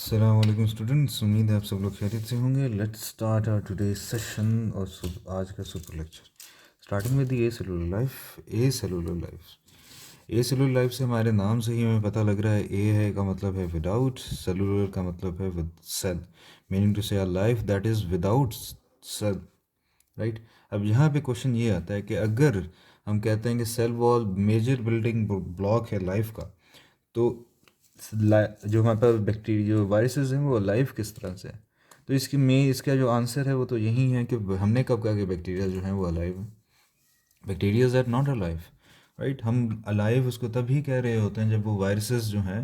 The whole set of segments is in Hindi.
अस्सलाम स्टूडेंट्स, उम्मीद है आप सब लोग खैरियत से होंगे। Let's start our today session और आज का super lecture starting with acellular life. Acellular life से हमारे नाम से ही हमें पता लग रहा है, ए है का मतलब है विदाउट, सेलुलर का मतलब है with cell, meaning to say a life that is without cell, right. अब यहाँ पे क्वेश्चन ये आता है कि अगर हम कहते हैं कि cell wall major building block है लाइफ का, तो जो हमारे पास बैक्टीरिया जो वायरसेस हैं वो लाइफ किस तरह से है। तो इसका जो आंसर है वो तो यही है कि हमने कब कहा कि बैक्टीरिया जो हैं वो अलाइव है। Bacterias are not alive, right. हम अलाइव उसको तभी कह रहे होते हैं जब वो वायरसेस जो हैं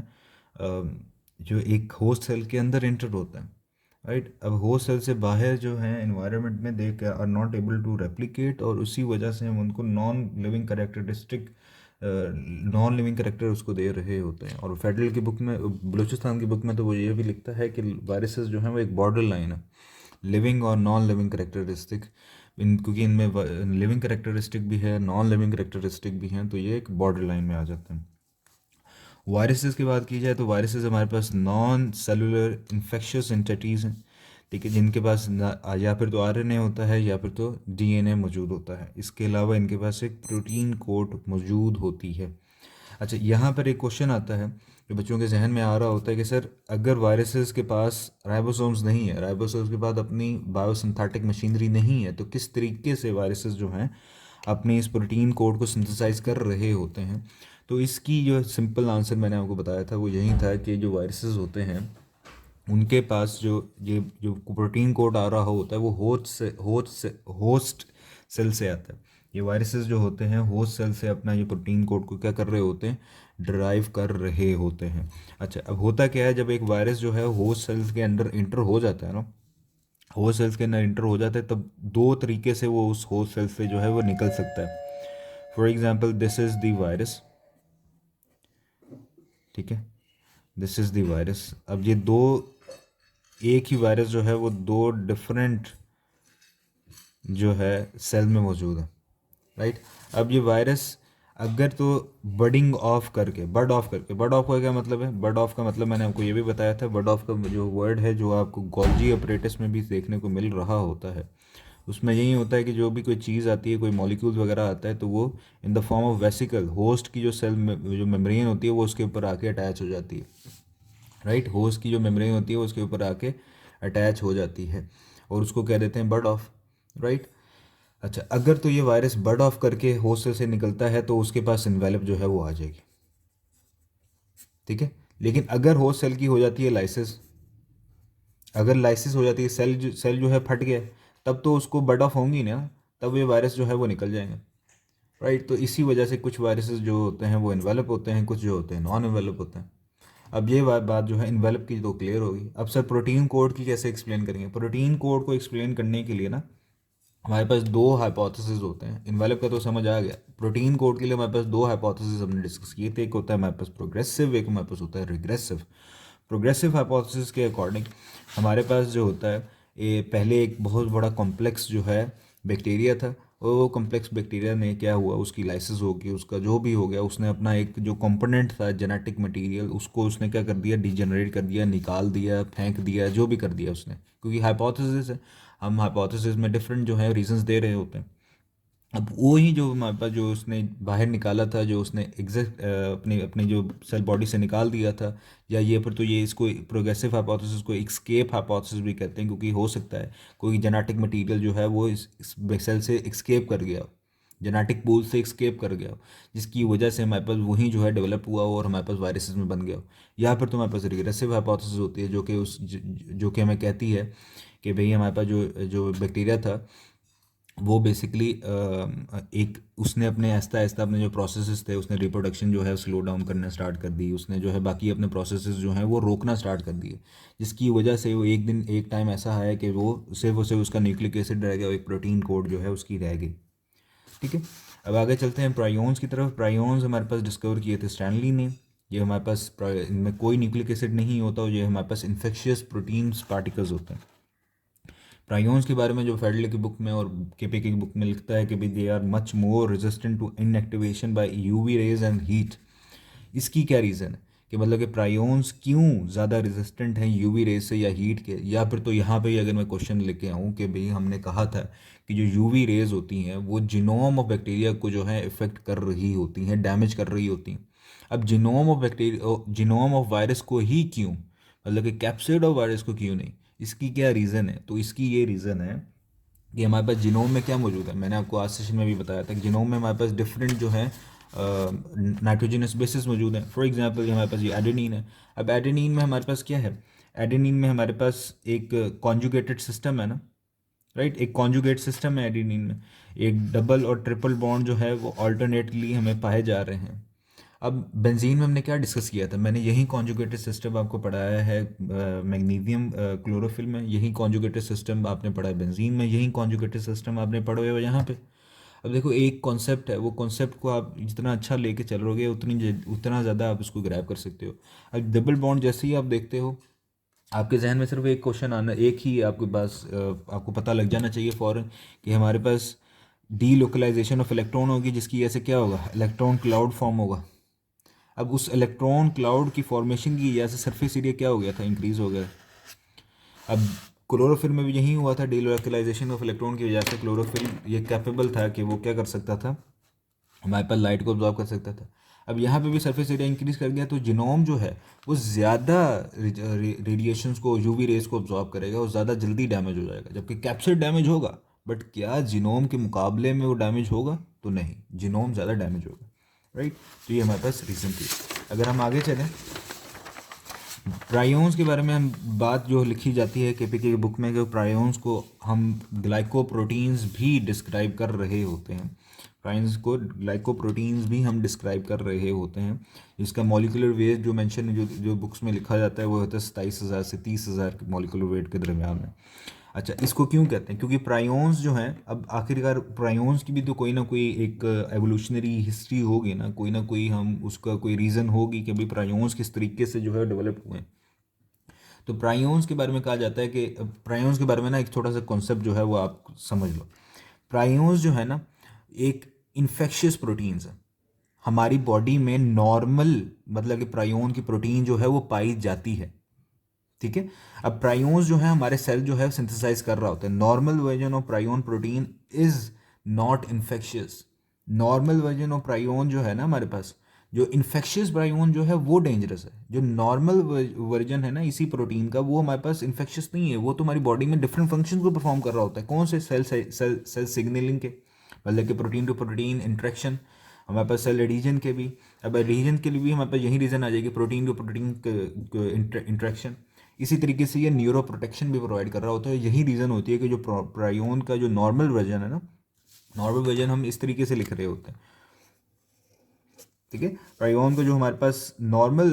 जो एक होस्ट सेल के अंदर इंटर होता है, राइट। अब होस्ट सेल से बाहर जो है एनवायरनमेंट में they are not able to replicate, और उसी वजह से हम उनको नॉन लिविंग करेक्टर उसको दे रहे होते हैं। और फेडरल की बुक में, बलूचिस्तान की बुक में तो वो ये भी लिखता है कि वायरसेस जो हैं वो एक बॉर्डर लाइन है, लिविंग और नॉन लिविंग करेक्टरिस्टिक। क्योंकि इनमें लिविंग करेक्टरिस्टिक भी है, नॉन लिविंग करेक्टरिस्टिक भी हैं, तो ये एक बॉर्डर लाइन में आ जाते हैं। वायरसेस की बात की जाए तो वायरसेस हमारे पास नॉन सेलुलर इन्फेक्शियस एंटिटीज़ हैं, ठीक है, जिनके पास या फिर तो आरएनए होता है या फिर तो डीएनए मौजूद होता है। इसके अलावा इनके पास एक प्रोटीन कोड मौजूद होती है। अच्छा, यहाँ पर एक क्वेश्चन आता है जो बच्चों के जहन में आ रहा होता है कि सर अगर वायरसेस के पास राइबोसोम्स नहीं है, राइबोसोम्स के पास अपनी बायोसिंथेटिक मशीनरी नहीं है, तो किस तरीके से वायरसेस जो हैं अपनी इस प्रोटीन कोड को सिंथेसाइज कर रहे होते हैं। तो इसकी जो सिंपल आंसर मैंने आपको बताया था वो यही था कि जो वायरसेस होते हैं उनके पास जो प्रोटीन कोड आ रहा होता है वो होस्ट सेल से आता है। ये वायरसेस जो होते हैं होस्ट सेल से अपना ये प्रोटीन कोड को क्या कर रहे होते हैं, ड्राइव कर रहे होते हैं। अच्छा, अब होता क्या है, जब एक वायरस जो है होस्ट सेल्स के अंदर इंटर हो जाता है ना, होस्ट सेल्स के अंदर इंटर हो जाता है, तब दो तरीके से वो उस होस्ट सेल से जो है वो निकल सकता है। For example, this is the virus, ठीक है, दिस इज़ द वायरस। अब ये दो, एक ही वायरस जो है वो दो डिफरेंट जो है सेल में मौजूद है, राइट। अब ये वायरस अगर तो बर्ड ऑफ का क्या मतलब है, बर्ड ऑफ का मतलब मैंने आपको ये भी बताया था। बर्ड ऑफ का जो वर्ड है जो आपको गोल्जी अपरेटस में भी देखने को मिल रहा होता है, उसमें यही होता है कि जो भी कोई चीज़ आती है, कोई मॉलिक्यूल्स वगैरह आता है, तो वो in the form of vesicle, host की जो सेल में जो मेम्ब्रेन होती है वो उसके ऊपर आके अटैच हो जाती है, राइट। होस्ट की जो मेम्ब्रेन होती है वो उसके ऊपर आके अटैच हो जाती है और उसको कह देते हैं बर्ड ऑफ, राइट। अच्छा, अगर तो ये वायरस बर्ड ऑफ करके होस्ट से निकलता है तो उसके पास इन्वेलप जो है वो आ जाएगी, ठीक है। लेकिन अगर होस्ट सेल की हो जाती है लाइसिस, अगर लाइसिस हो जाती है, सेल जो है फट गया, तब तो उसको बर्ड ऑफ होंगी ना, तब ये वायरस जो है वो निकल जाएंगे, राइट। तो इसी वजह से कुछ वायरसेस जो होते हैं वो इन्वेलप होते हैं, कुछ जो होते हैं नॉन इन्वेलप होते हैं। अब ये बात जो है इन्वेलप की तो क्लियर होगी। अब सर प्रोटीन कोड की कैसे एक्सप्लेन करेंगे। प्रोटीन कोड को एक्सप्लेन करने के लिए ना हमारे पास दो हाइपोथेसिस होते हैं। इन्वेलप का तो समझ आ गया, प्रोटीन कोड के लिए हमारे पास दो हाइपोथेसिस हमने डिस्कस किए थे। एक होता है हमारे पास प्रोग्रेसिव, एक हमारे पास होता है रिग्रेसिव। प्रोग्रेसिव हाइपोथेसिस के अकॉर्डिंग हमारे पास जो होता है, ये पहले एक बहुत बड़ा कॉम्प्लेक्स जो है बैक्टीरिया था, और वो कॉम्प्लेक्स बैक्टीरिया ने क्या हुआ, उसकी लाइसिस होगी, उसका जो भी हो गया, उसने अपना एक जो कंपोनेंट था जेनेटिक मटेरियल, उसको उसने क्या कर दिया, डिजेनरेट कर दिया, निकाल दिया, फेंक दिया, जो भी कर दिया उसने, क्योंकि हाइपोथेसिस है, हम हाइपोथेसिस में डिफरेंट जो है रीजंस दे रहे होते हैं। अब वो ही जो हमारे पास जो उसने बाहर निकाला था, जो उसने एग्जैक्ट अपनी अपनी जो सेल बॉडी से निकाल दिया था, या ये फिर तो ये इसको प्रोग्रेसिव हाइपोथेसिस को एस्केप हाइपोथेसिस भी कहते हैं, क्योंकि हो सकता है कोई जेनेटिक मटेरियल जो है वो इस सेल से एस्केप कर गया, जेनेटिक पूल से एस्केप कर गया, जिसकी वजह से हमारे पास वही जो है डेवलप हुआ और हमारे पास वायरसेस में बन गया। या फिर तो हमारे पास रिग्रेसिव हाइपोथेसिस होती है, जो कि जो कि हमें कहती है कि भाई हमारे पास जो जो बैक्टीरिया था वो बेसिकली एक उसने अपने आहिस्ता आहिस्ता अपने जो प्रोसेसेस थे, उसने रिप्रोडक्शन जो है स्लो डाउन करना स्टार्ट कर दी, उसने जो है बाकी अपने प्रोसेसेस जो हैं वो रोकना स्टार्ट कर दिए, जिसकी वजह से वो एक टाइम ऐसा आया कि वो सिर्फ उसका न्यूक्लिक एसिड रह गया और एक प्रोटीन कोड जो है उसकी रह गई, ठीक है। अब आगे चलते हैं प्रायोन्स की तरफ। प्रायोन्स हमारे पास डिस्कवर किए थे स्टैनली ने। ये हमारे पास इनमें कोई न्यूक्लिक एसिड नहीं होता, और ये हमारे पास इन्फेक्शियस प्रोटीन्स पार्टिकल्स होते हैं। प्रायोन्स के बारे में जो फेडरल की बुक में और केपीके की बुक में लिखता है कि भाई they are much more resistant to inactivation by UV rays and heat. इसकी क्या रीज़न है कि मतलब कि प्रायोन्स क्यों ज़्यादा रेजिस्टेंट हैं यूवी रेज से या हीट के, या फिर तो यहाँ पे ही अगर मैं क्वेश्चन लेके आऊँ कि भाई हमने कहा था कि जो यूवी रेज होती हैं वो जिनोम ऑफ बैक्टीरिया को जो है इफ़ेक्ट कर रही होती हैं, डैमेज कर रही होती हैं। अब genome of bacteria, genome of virus को ही क्यों, मतलब कि कैप्सिड ऑफ वायरस को क्यों नहीं, इसकी क्या रीज़न है? तो इसकी ये रीज़न है कि हमारे पास जीनोम में क्या मौजूद है। मैंने आपको आज सेशन में भी बताया था कि जीनोम में हमारे पास डिफरेंट जो है नाइट्रोजनस बेसिस मौजूद हैं। फॉर एग्जांपल हमारे पास ये एडेनिन है। अब एडेनिन में हमारे पास क्या है? एडेनिन में हमारे पास एक कॉन्जुगेटेड सिस्टम है ना, राइट। एक कॉन्जुगेट सिस्टम है एडेनिन में। एक डबल और ट्रिपल बॉन्ड जो है वो ऑल्टरनेटली हमें पाए जा रहे हैं। अब बेंजीन में हमने क्या डिस्कस किया था? मैंने यही कॉन्जुगेटेड सिस्टम आपको पढ़ाया है मैग्नीशियम क्लोरोफिल में, यही कॉन्जुगेटेड सिस्टम आपने पढ़ा है बेंजीन में, यही कॉन्जुगेटेड सिस्टम आपने पढ़े हुए यहाँ पे। अब देखो एक कॉन्सेप्ट है, वो कॉन्सेप्ट को आप जितना अच्छा लेके चलोगे उतना ज़्यादा आप उसको ग्रैब कर सकते हो। अब डबल बॉन्ड जैसे ही आप देखते हो, आपके जहन में सिर्फ एक क्वेश्चन आना, एक ही आपके पास आपको पता लग जाना चाहिए फ़ौरन कि हमारे पास डी लोकलाइजेशन ऑफ इलेक्ट्रॉन होगी, जिसकी वजह से क्या होगा? इलेक्ट्रॉन क्लाउड फॉर्म होगा। अब उस इलेक्ट्रॉन क्लाउड की फॉर्मेशन की वजह से सरफेस एरिया क्या हो गया था? इंक्रीज हो गया। अब क्लोरोफिल में भी यही हुआ था, डीलोकलाइजेशन ऑफ इलेक्ट्रॉन की वजह से क्लोरोफिल ये कैपेबल था कि वो क्या कर सकता था? हमारे पास लाइट को ऑब्जॉर्व कर सकता था। अब यहाँ पे भी सरफेस एरिया इंक्रीज कर गया, तो जिनोम जो है वो ज़्यादा रेडिएशंस को, यूवी रेज को ऑब्जॉर्व करेगा और ज़्यादा जल्दी डैमेज हो जाएगा। जबकि कैप्सिड डैमेज होगा, बट क्या जिनोम के मुकाबले में वो डैमेज होगा? तो नहीं, जिनोम ज़्यादा डैमेज होगा, राइट। तो ये हमारे पास रीज़न थी। अगर हम आगे चलें, प्रायोन्स के बारे में हम बात जो लिखी जाती है केपीके की बुक में, कि प्रायोन्स को हम ग्लाइकोप्रोटीन्स भी डिस्क्राइब कर रहे होते हैं। प्रायोन्स को ग्लाइकोप्रोटीन्स भी हम डिस्क्राइब कर रहे होते हैं। इसका मॉलिकुलर वेट जो मेंशन जो बुक्स में लिखा जाता है वो होता है 27,000 से 30,000 के मॉलिकुलर वेट के दरमियान में। अच्छा, इसको क्यों कहते हैं? क्योंकि प्रायोन्स जो हैं, अब आखिरकार प्रायोन्स की भी तो कोई ना कोई एक एवोल्यूशनरी हिस्ट्री होगी ना कोई हम उसका कोई रीज़न होगी कि भाई प्रायोन्स किस तरीके से जो है डेवलप हुए हैं। तो प्रायोन्स के बारे में कहा जाता है कि प्रायोन्स के बारे में ना एक छोटा सा कॉन्सेप्ट जो है वो आप समझ लो। प्रायोन्स जो है ना एक इन्फेक्शियस प्रोटीन्स है। हमारी बॉडी में नॉर्मल, मतलब कि प्रायोन की प्रोटीन जो है वो पाई जाती है, ठीक है। अब प्रायोन्स जो है हमारे सेल जो है सिंथेसाइज कर रहा होता है। Normal version of prion protein is not infectious. Normal version of prion जो है ना हमारे पास, जो इन्फेक्शियस प्रायोन जो है वो डेंजरस है। जो नॉर्मल वर्जन है ना इसी प्रोटीन का, वो हमारे पास इन्फेक्शियस नहीं है। वो तो हमारी बॉडी में डिफरेंट फंक्शन को परफॉर्म कर रहा होता है। कौन से? सेल सिग्नलिंग के, मतलब कि प्रोटीन टू प्रोटीन इंट्रैक्शन। हमारे पास सेल एडिजन के भी, अब एडिजन के लिए भी हमारे पास यही रीज़न आ जाएगी, प्रोटीन टू प्रोटीन इंट्रैक्शन। इसी तरीके से ये न्यूरो प्रोटेक्शन भी प्रोवाइड कर रहा होता है। यही रीज़न होती है कि जो प्रायोन का जो नॉर्मल वर्जन है ना, नॉर्मल वर्जन हम इस तरीके से लिख रहे होते हैं, ठीक है। प्रायोन का जो हमारे पास नॉर्मल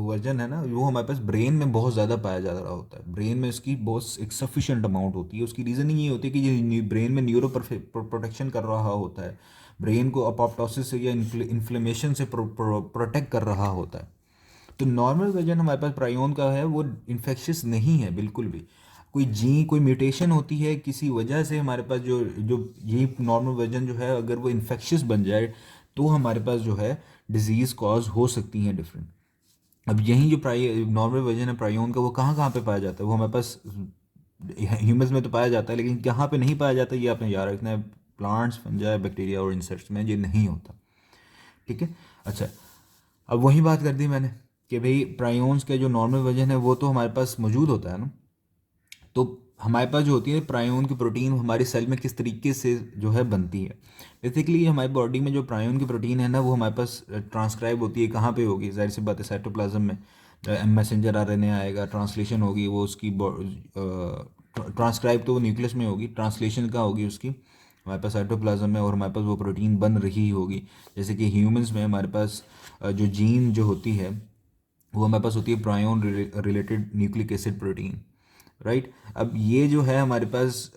वर्जन है ना, वो हमारे पास ब्रेन में बहुत ज़्यादा पाया जा रहा होता है। ब्रेन में इसकी बहुत एक सफिशिएंट अमाउंट होती है। उसकी रीज़निंग ये होती है कि ये ब्रेन में न्यूरो प्रोटेक्शन कर रहा होता है, ब्रेन को अपोप्टोसिस से या इन्फ्लेमेशन से प्रोटेक्ट कर रहा होता है। तो नॉर्मल वर्जन हमारे पास प्रायोन का है वो इन्फेक्शियस नहीं है बिल्कुल भी। कोई म्यूटेशन होती है किसी वजह से हमारे पास जो जो ये नॉर्मल वर्जन जो है अगर वो इन्फेक्शियस बन जाए तो हमारे पास जो है डिजीज़ कॉज हो सकती हैं डिफरेंट। अब यही जो नॉर्मल वर्जन है प्रायोन का, वो कहाँ कहाँ पे पाया जाता है? वो हमारे पास ह्यूमंस में तो पाया जाता है, लेकिन कहाँ पे नहीं पाया जाता ये आपने याद रखना है। प्लांट्स, फंजाई, बैक्टीरिया और इंसेक्ट्स में ये नहीं होता, ठीक है। अच्छा, अब वही बात कर दी मैंने कि भाई प्रायोन्स के जो नॉर्मल वर्जन है वो तो हमारे पास मौजूद होता है ना। तो हमारे पास जो होती है प्रायोन की प्रोटीन हमारे सेल में किस तरीके से जो है बनती है। बेसिकली हमारी बॉडी में जो प्रायोन की प्रोटीन है ना वो हमारे पास ट्रांसक्राइब होती है। कहाँ पे होगी? जाहिर सी बात है साइटोप्लाज्म में। मैसेंजर आरएनए आएगा, ट्रांसलेशन होगी, वो उसकी ट्रांसक्राइब तो वो न्यूक्लियस में होगी, ट्रांसलेशन कहाँ होगी उसकी? हमारे पास साइटोप्लाज्म में, और हमारे पास वो प्रोटीन बन रही होगी। जैसे कि ह्यूमंस में हमारे पास जो जीन जो होती है वो हमारे पास होती है prion related nucleic acid protein, right. अब ये जो है हमारे पास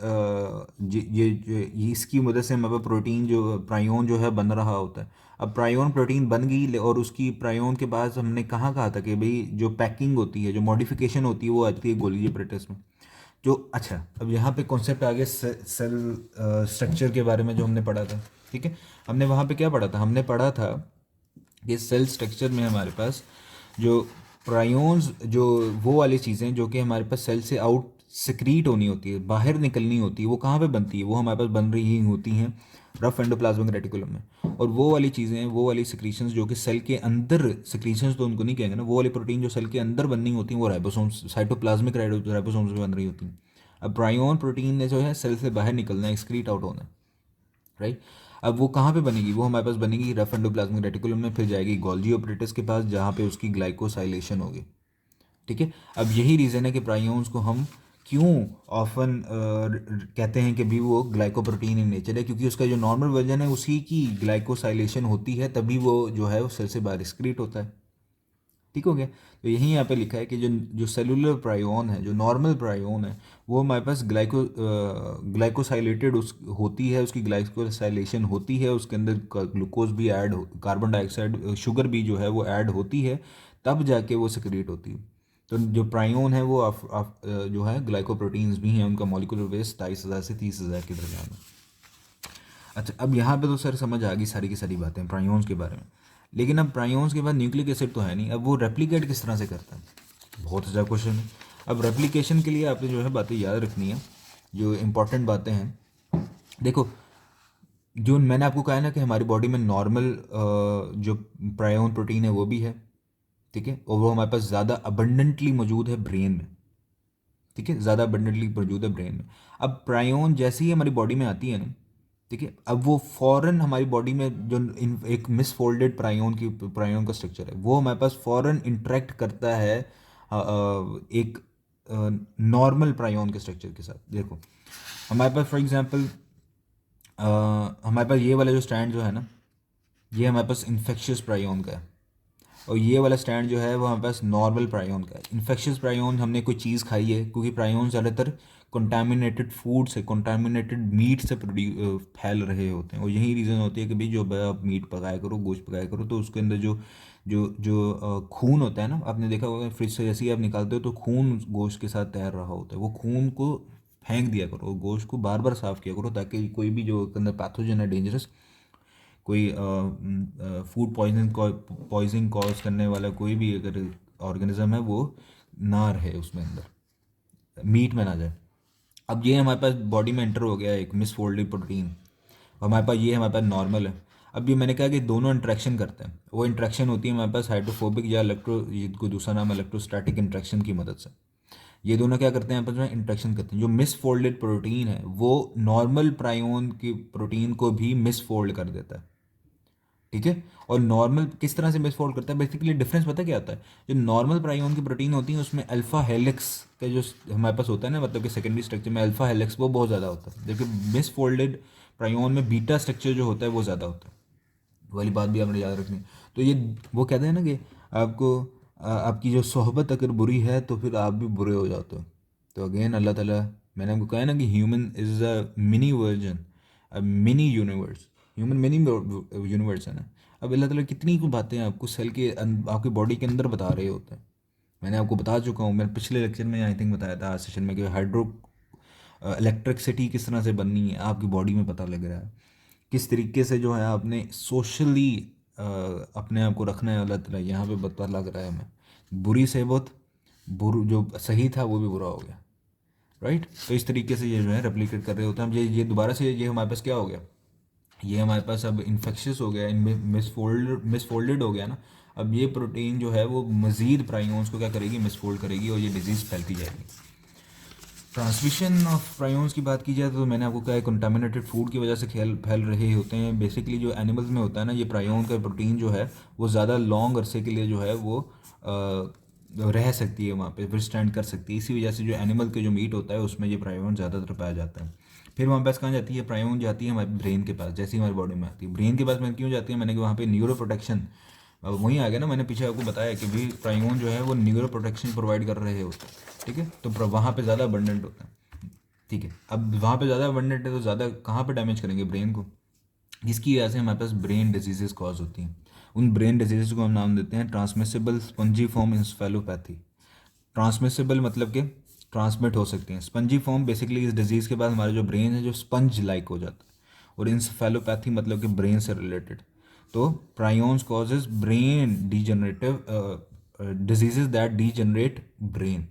ये इसकी मदद से हमारे पास प्रोटीन जो प्रायोन जो है बन रहा होता है। अब प्रायोन प्रोटीन बन गई और उसकी प्रायोन के बाद हमने कहा था कि भाई जो पैकिंग होती है, जो मॉडिफिकेशन होती है वो आती है गोल्गी एपरेटस में। जो अच्छा, अब यहाँ पे कॉन्सेप्ट आ गया सेल स्ट्रक्चर के बारे में जो हमने पढ़ा था, ठीक है। हमने वहाँ पे क्या पढ़ा था? हमने पढ़ा था कि सेल स्ट्रक्चर में हमारे पास जो प्रायोन्स जो वो वाली चीज़ें जो कि हमारे पास सेल से आउट सिक्रीट होनी होती है, बाहर निकलनी होती है, वो कहाँ पे बनती है? वो हमारे पास बन रही होती हैं रफ एंडोप्लाज्मिक रेटिकुलम में। और वो वाली चीज़ें, वो वाली सिक्रीशंस जो कि सेल के अंदर, सिक्रीशंस तो उनको नहीं कहेंगे ना, वो वाली प्रोटीन जो सेल के अंदर बननी होती हैं वो राइबोसोम्स, साइटोप्लाज्मिक राइबोसोम्स में बन रही होती हैं। अब प्रायोन प्रोटीन ने जो है सेल से बाहर निकलना है, एक्सक्रीट आउट होना है, राइट। अब वो कहाँ पे बनेगी? वो हमारे पास बनेगी रफ एंडोप्लाज्मिक रेटिकुलम में, फिर जाएगी गोल्जी ऑपरेटस के पास जहाँ पे उसकी ग्लाइकोसाइलेशन होगी, ठीक है। अब यही रीज़न है कि प्रायोन्स को हम क्यों ऑफन कहते हैं कि भी वो ग्लाइकोप्रोटीन इन नेचर है, क्योंकि उसका जो नॉर्मल वर्जन है उसी की ग्लाइकोसाइलेशन होती है, तभी वो जो है वो सेल से बाहर एक्सक्रीट होता है, ठीक हो गया। तो यही यहाँ पे लिखा है कि जो जो सेलुलर प्रायोन है, जो नॉर्मल प्रायोन है, वो हमारे पास ग्लाइकोसाइलेटेड उस होती है, उसकी ग्लाइकोसाइलेशन होती है, उसके अंदर ग्लूकोज भी ऐड, कार्बन डाइऑक्साइड, शुगर भी जो है वो ऐड होती है, तब जाके वो सिक्रीट होती है। तो जो प्रायोन है वो जो है ग्लाइकोप्रोटीन्स भी हैं, उनका मॉलिक्यूलर वेट 22,000 से 30,000 के दरमियान में। अच्छा, अब यहाँ पे तो सर समझ आ गई सारी की सारी बातें प्रायोन्स के बारे में, लेकिन अब प्रायोन्स के बाद न्यूक्लिक एसिड तो है नहीं, अब वो रेप्लिकेट किस तरह से करता है? बहुत अच्छा क्वेश्चन है। अब रेप्लिकेशन के लिए आपने जो है बातें याद रखनी है, जो इंपॉर्टेंट बातें हैं। देखो, जो मैंने आपको कहा है ना कि हमारी बॉडी में नॉर्मल जो प्रायोन प्रोटीन है वो भी है, ठीक है, और वो हमारे पास ज़्यादा अबंडेंटली मौजूद है ब्रेन में, ठीक है, ज़्यादा अबंडेंटली मौजूद है ब्रेन में। अब प्रायोन जैसे ही हमारी बॉडी में आती है ना, ठीक है, अब वो फॉरन हमारी बॉडी में जो एक मिसफोल्डेड प्रायोन का स्ट्रक्चर है, वो हमारे पास फॉरन इंटरेक्ट करता है एक नॉर्मल प्रायोन के स्ट्रक्चर के साथ। देखो, हमारे पास फॉर एग्जांपल हमारे पास ये वाला जो स्टैंड जो है ना, ये हमारे पास इन्फेक्शियस प्रायोन का है, और ये वाला स्टैंड जो है वो हमारे पास नॉर्मल प्रायोन का है। इन्फेक्शियस प्रायोन हमने कोई चीज़ खाई है, क्योंकि प्रायोन ज़्यादातर कंटामिनेटेड फूड से, कंटामिनेटेड मीट से फैल रहे होते हैं, और यही रीज़न होती है कि भाई जो आप मीट पकाया करो, गोश्त पकाया करो, तो उसके अंदर जो जो जो खून होता है ना, आपने देखा होगा फ्रिज से जैसे ही आप निकालते हो तो खून गोश्त के साथ तैर रहा होता है, वो खून को फेंक दिया करो, गोश्त को बार बार साफ़ किया करो, ताकि कोई भी जो अंदर पैथोजन है डेंजरस, कोई फूड पॉइजनिंग कॉज करने वाला कोई भी अगर ऑर्गेनिज्म है वो ना रहे उसमें अंदर, मीट में ना जाए। अब ये हमारे पास बॉडी में एंटर हो गया एक मिसफोल्डेड प्रोटीन, हमारे पास ये हमारे पास नॉर्मल है। अब ये मैंने कहा कि दोनों इंट्रैक्शन करते हैं, वो इंट्रैक्शन होती है हमारे पास हाइड्रोफोबिक या को दूसरा नाम इलेक्ट्रोस्टैटिक इंट्रैक्शन की मदद से। ये दोनों क्या करते हैं आपस में? इंट्रैक्शन करते हैं। जो मिसफोल्डेड प्रोटीन है वो नॉर्मल प्रायोन की प्रोटीन को भी मिसफोल्ड कर देता है, ठीक है। और नॉर्मल किस तरह से मिसफोल्ड करता है? बेसिकली डिफरेंस पता क्या आता है? जो नॉर्मल प्रायोन की प्रोटीन होती है उसमें अल्फा हेलिक्स का जो हमारे पास होता है ना, मतलब कि सेकेंडरी स्ट्रक्चर में अल्फा हेलिक्स वो बहुत ज़्यादा होता है, जबकि मिसफोल्डेड प्रायोन में बीटा स्ट्रक्चर जो होता है वो ज़्यादा होता है। वाली बात भी आपने याद रखनी है। तो ये वो कहते हैं ना कि आपको आपकी जो सोहबत अगर बुरी है तो फिर आप भी बुरे हो जाते हो। तो अगेन अल्लाह ताला, मैंने आपको कहा है ना कि human is a mini version, a mini universe, human mini universe है ना। अब अल्लाह ताला कितनी कुछ बातें आपको सेल के आपकी बॉडी के अंदर बता रहे होते हैं। मैंने आपको बता चुका हूँ, मैंने पिछले लेक्चर में आई थिंक बताया था, आज सेशन में, कि हाइड्रो इलेक्ट्रिसिटी किस तरह से बननी है आपकी बॉडी में पता लग रहा है, किस तरीके से जो है आपने सोशली अपने आप को रखना है, अल्लाह ताला यहाँ पे पता लग रहा है हमें। बुरी से बहुत बुर जो सही था वो भी बुरा हो गया, राइट। तो इस तरीके से ये जो है रेप्लिकेट कर रहे होते हैं। अब ये दोबारा से ये हमारे पास क्या हो गया? ये हमारे पास अब इन्फेक्शियस हो गया, मिसफोल्डेड हो गया ना। अब ये प्रोटीन जो है वो मज़ीद प्राइयोन्स को क्या करेगी? मिसफोल्ड करेगी, और ये डिजीज़ फैलती जाएगी। ट्रांसमिशन ऑफ प्रायोन्स की बात की जाए तो मैंने आपको कहा है कंटामिनेटेड फूड की वजह से फैल रहे होते हैं। बेसिकली जो एनिमल्स में होता है ना, ये प्रायोन का प्रोटीन जो है वो ज़्यादा लॉन्ग अरसे के लिए जो है वो रह सकती है, वहाँ पे विथस्टैंड कर सकती है। इसी वजह से जो एनिमल के जो मीट होता है उसमें ये प्रायोन ज़्यादातर पाया जाता है। फिर वहाँ पास कहाँ जाती है? प्रायोन जाती है हमारे ब्रेन के पास, जैसे ही हमारी बॉडी में आती है। ब्रेन के पास में क्यों जाती है? मैंने कि वहाँ पे न्यूरो प्रोटेक्शन, अब वहीं आ गया ना, मैंने पीछे आपको बताया कि भी प्रायोन जो है वो न्यूरो प्रोटेक्शन प्रोवाइड कर रहे होते हैं, ठीक है। तो वहाँ पे ज़्यादा अबंडेंट होता है, ठीक है। अब वहाँ पे ज़्यादा अबंडेंट है तो ज़्यादा कहाँ पे डैमेज करेंगे? ब्रेन को, जिसकी वजह से हमारे पास ब्रेन डिजीजेस कॉज होती हैं। उन ब्रेन डिजीज़ को हम नाम देते हैं ट्रांसमिसिबल स्पंजीफॉर्म इंसेफेलोपैथी। ट्रांसमिसिबल मतलब कि ट्रांसमिट हो सकती हैं। स्पंजी फॉर्म बेसिकली इस डिजीज़ के बाद हमारा जो ब्रेन है जो स्पंज लाइक हो जाता है, और इंसेफेलोपैथी मतलब कि ब्रेन से रिलेटेड। तो prions causes brain degenerative disease that degenerate brain.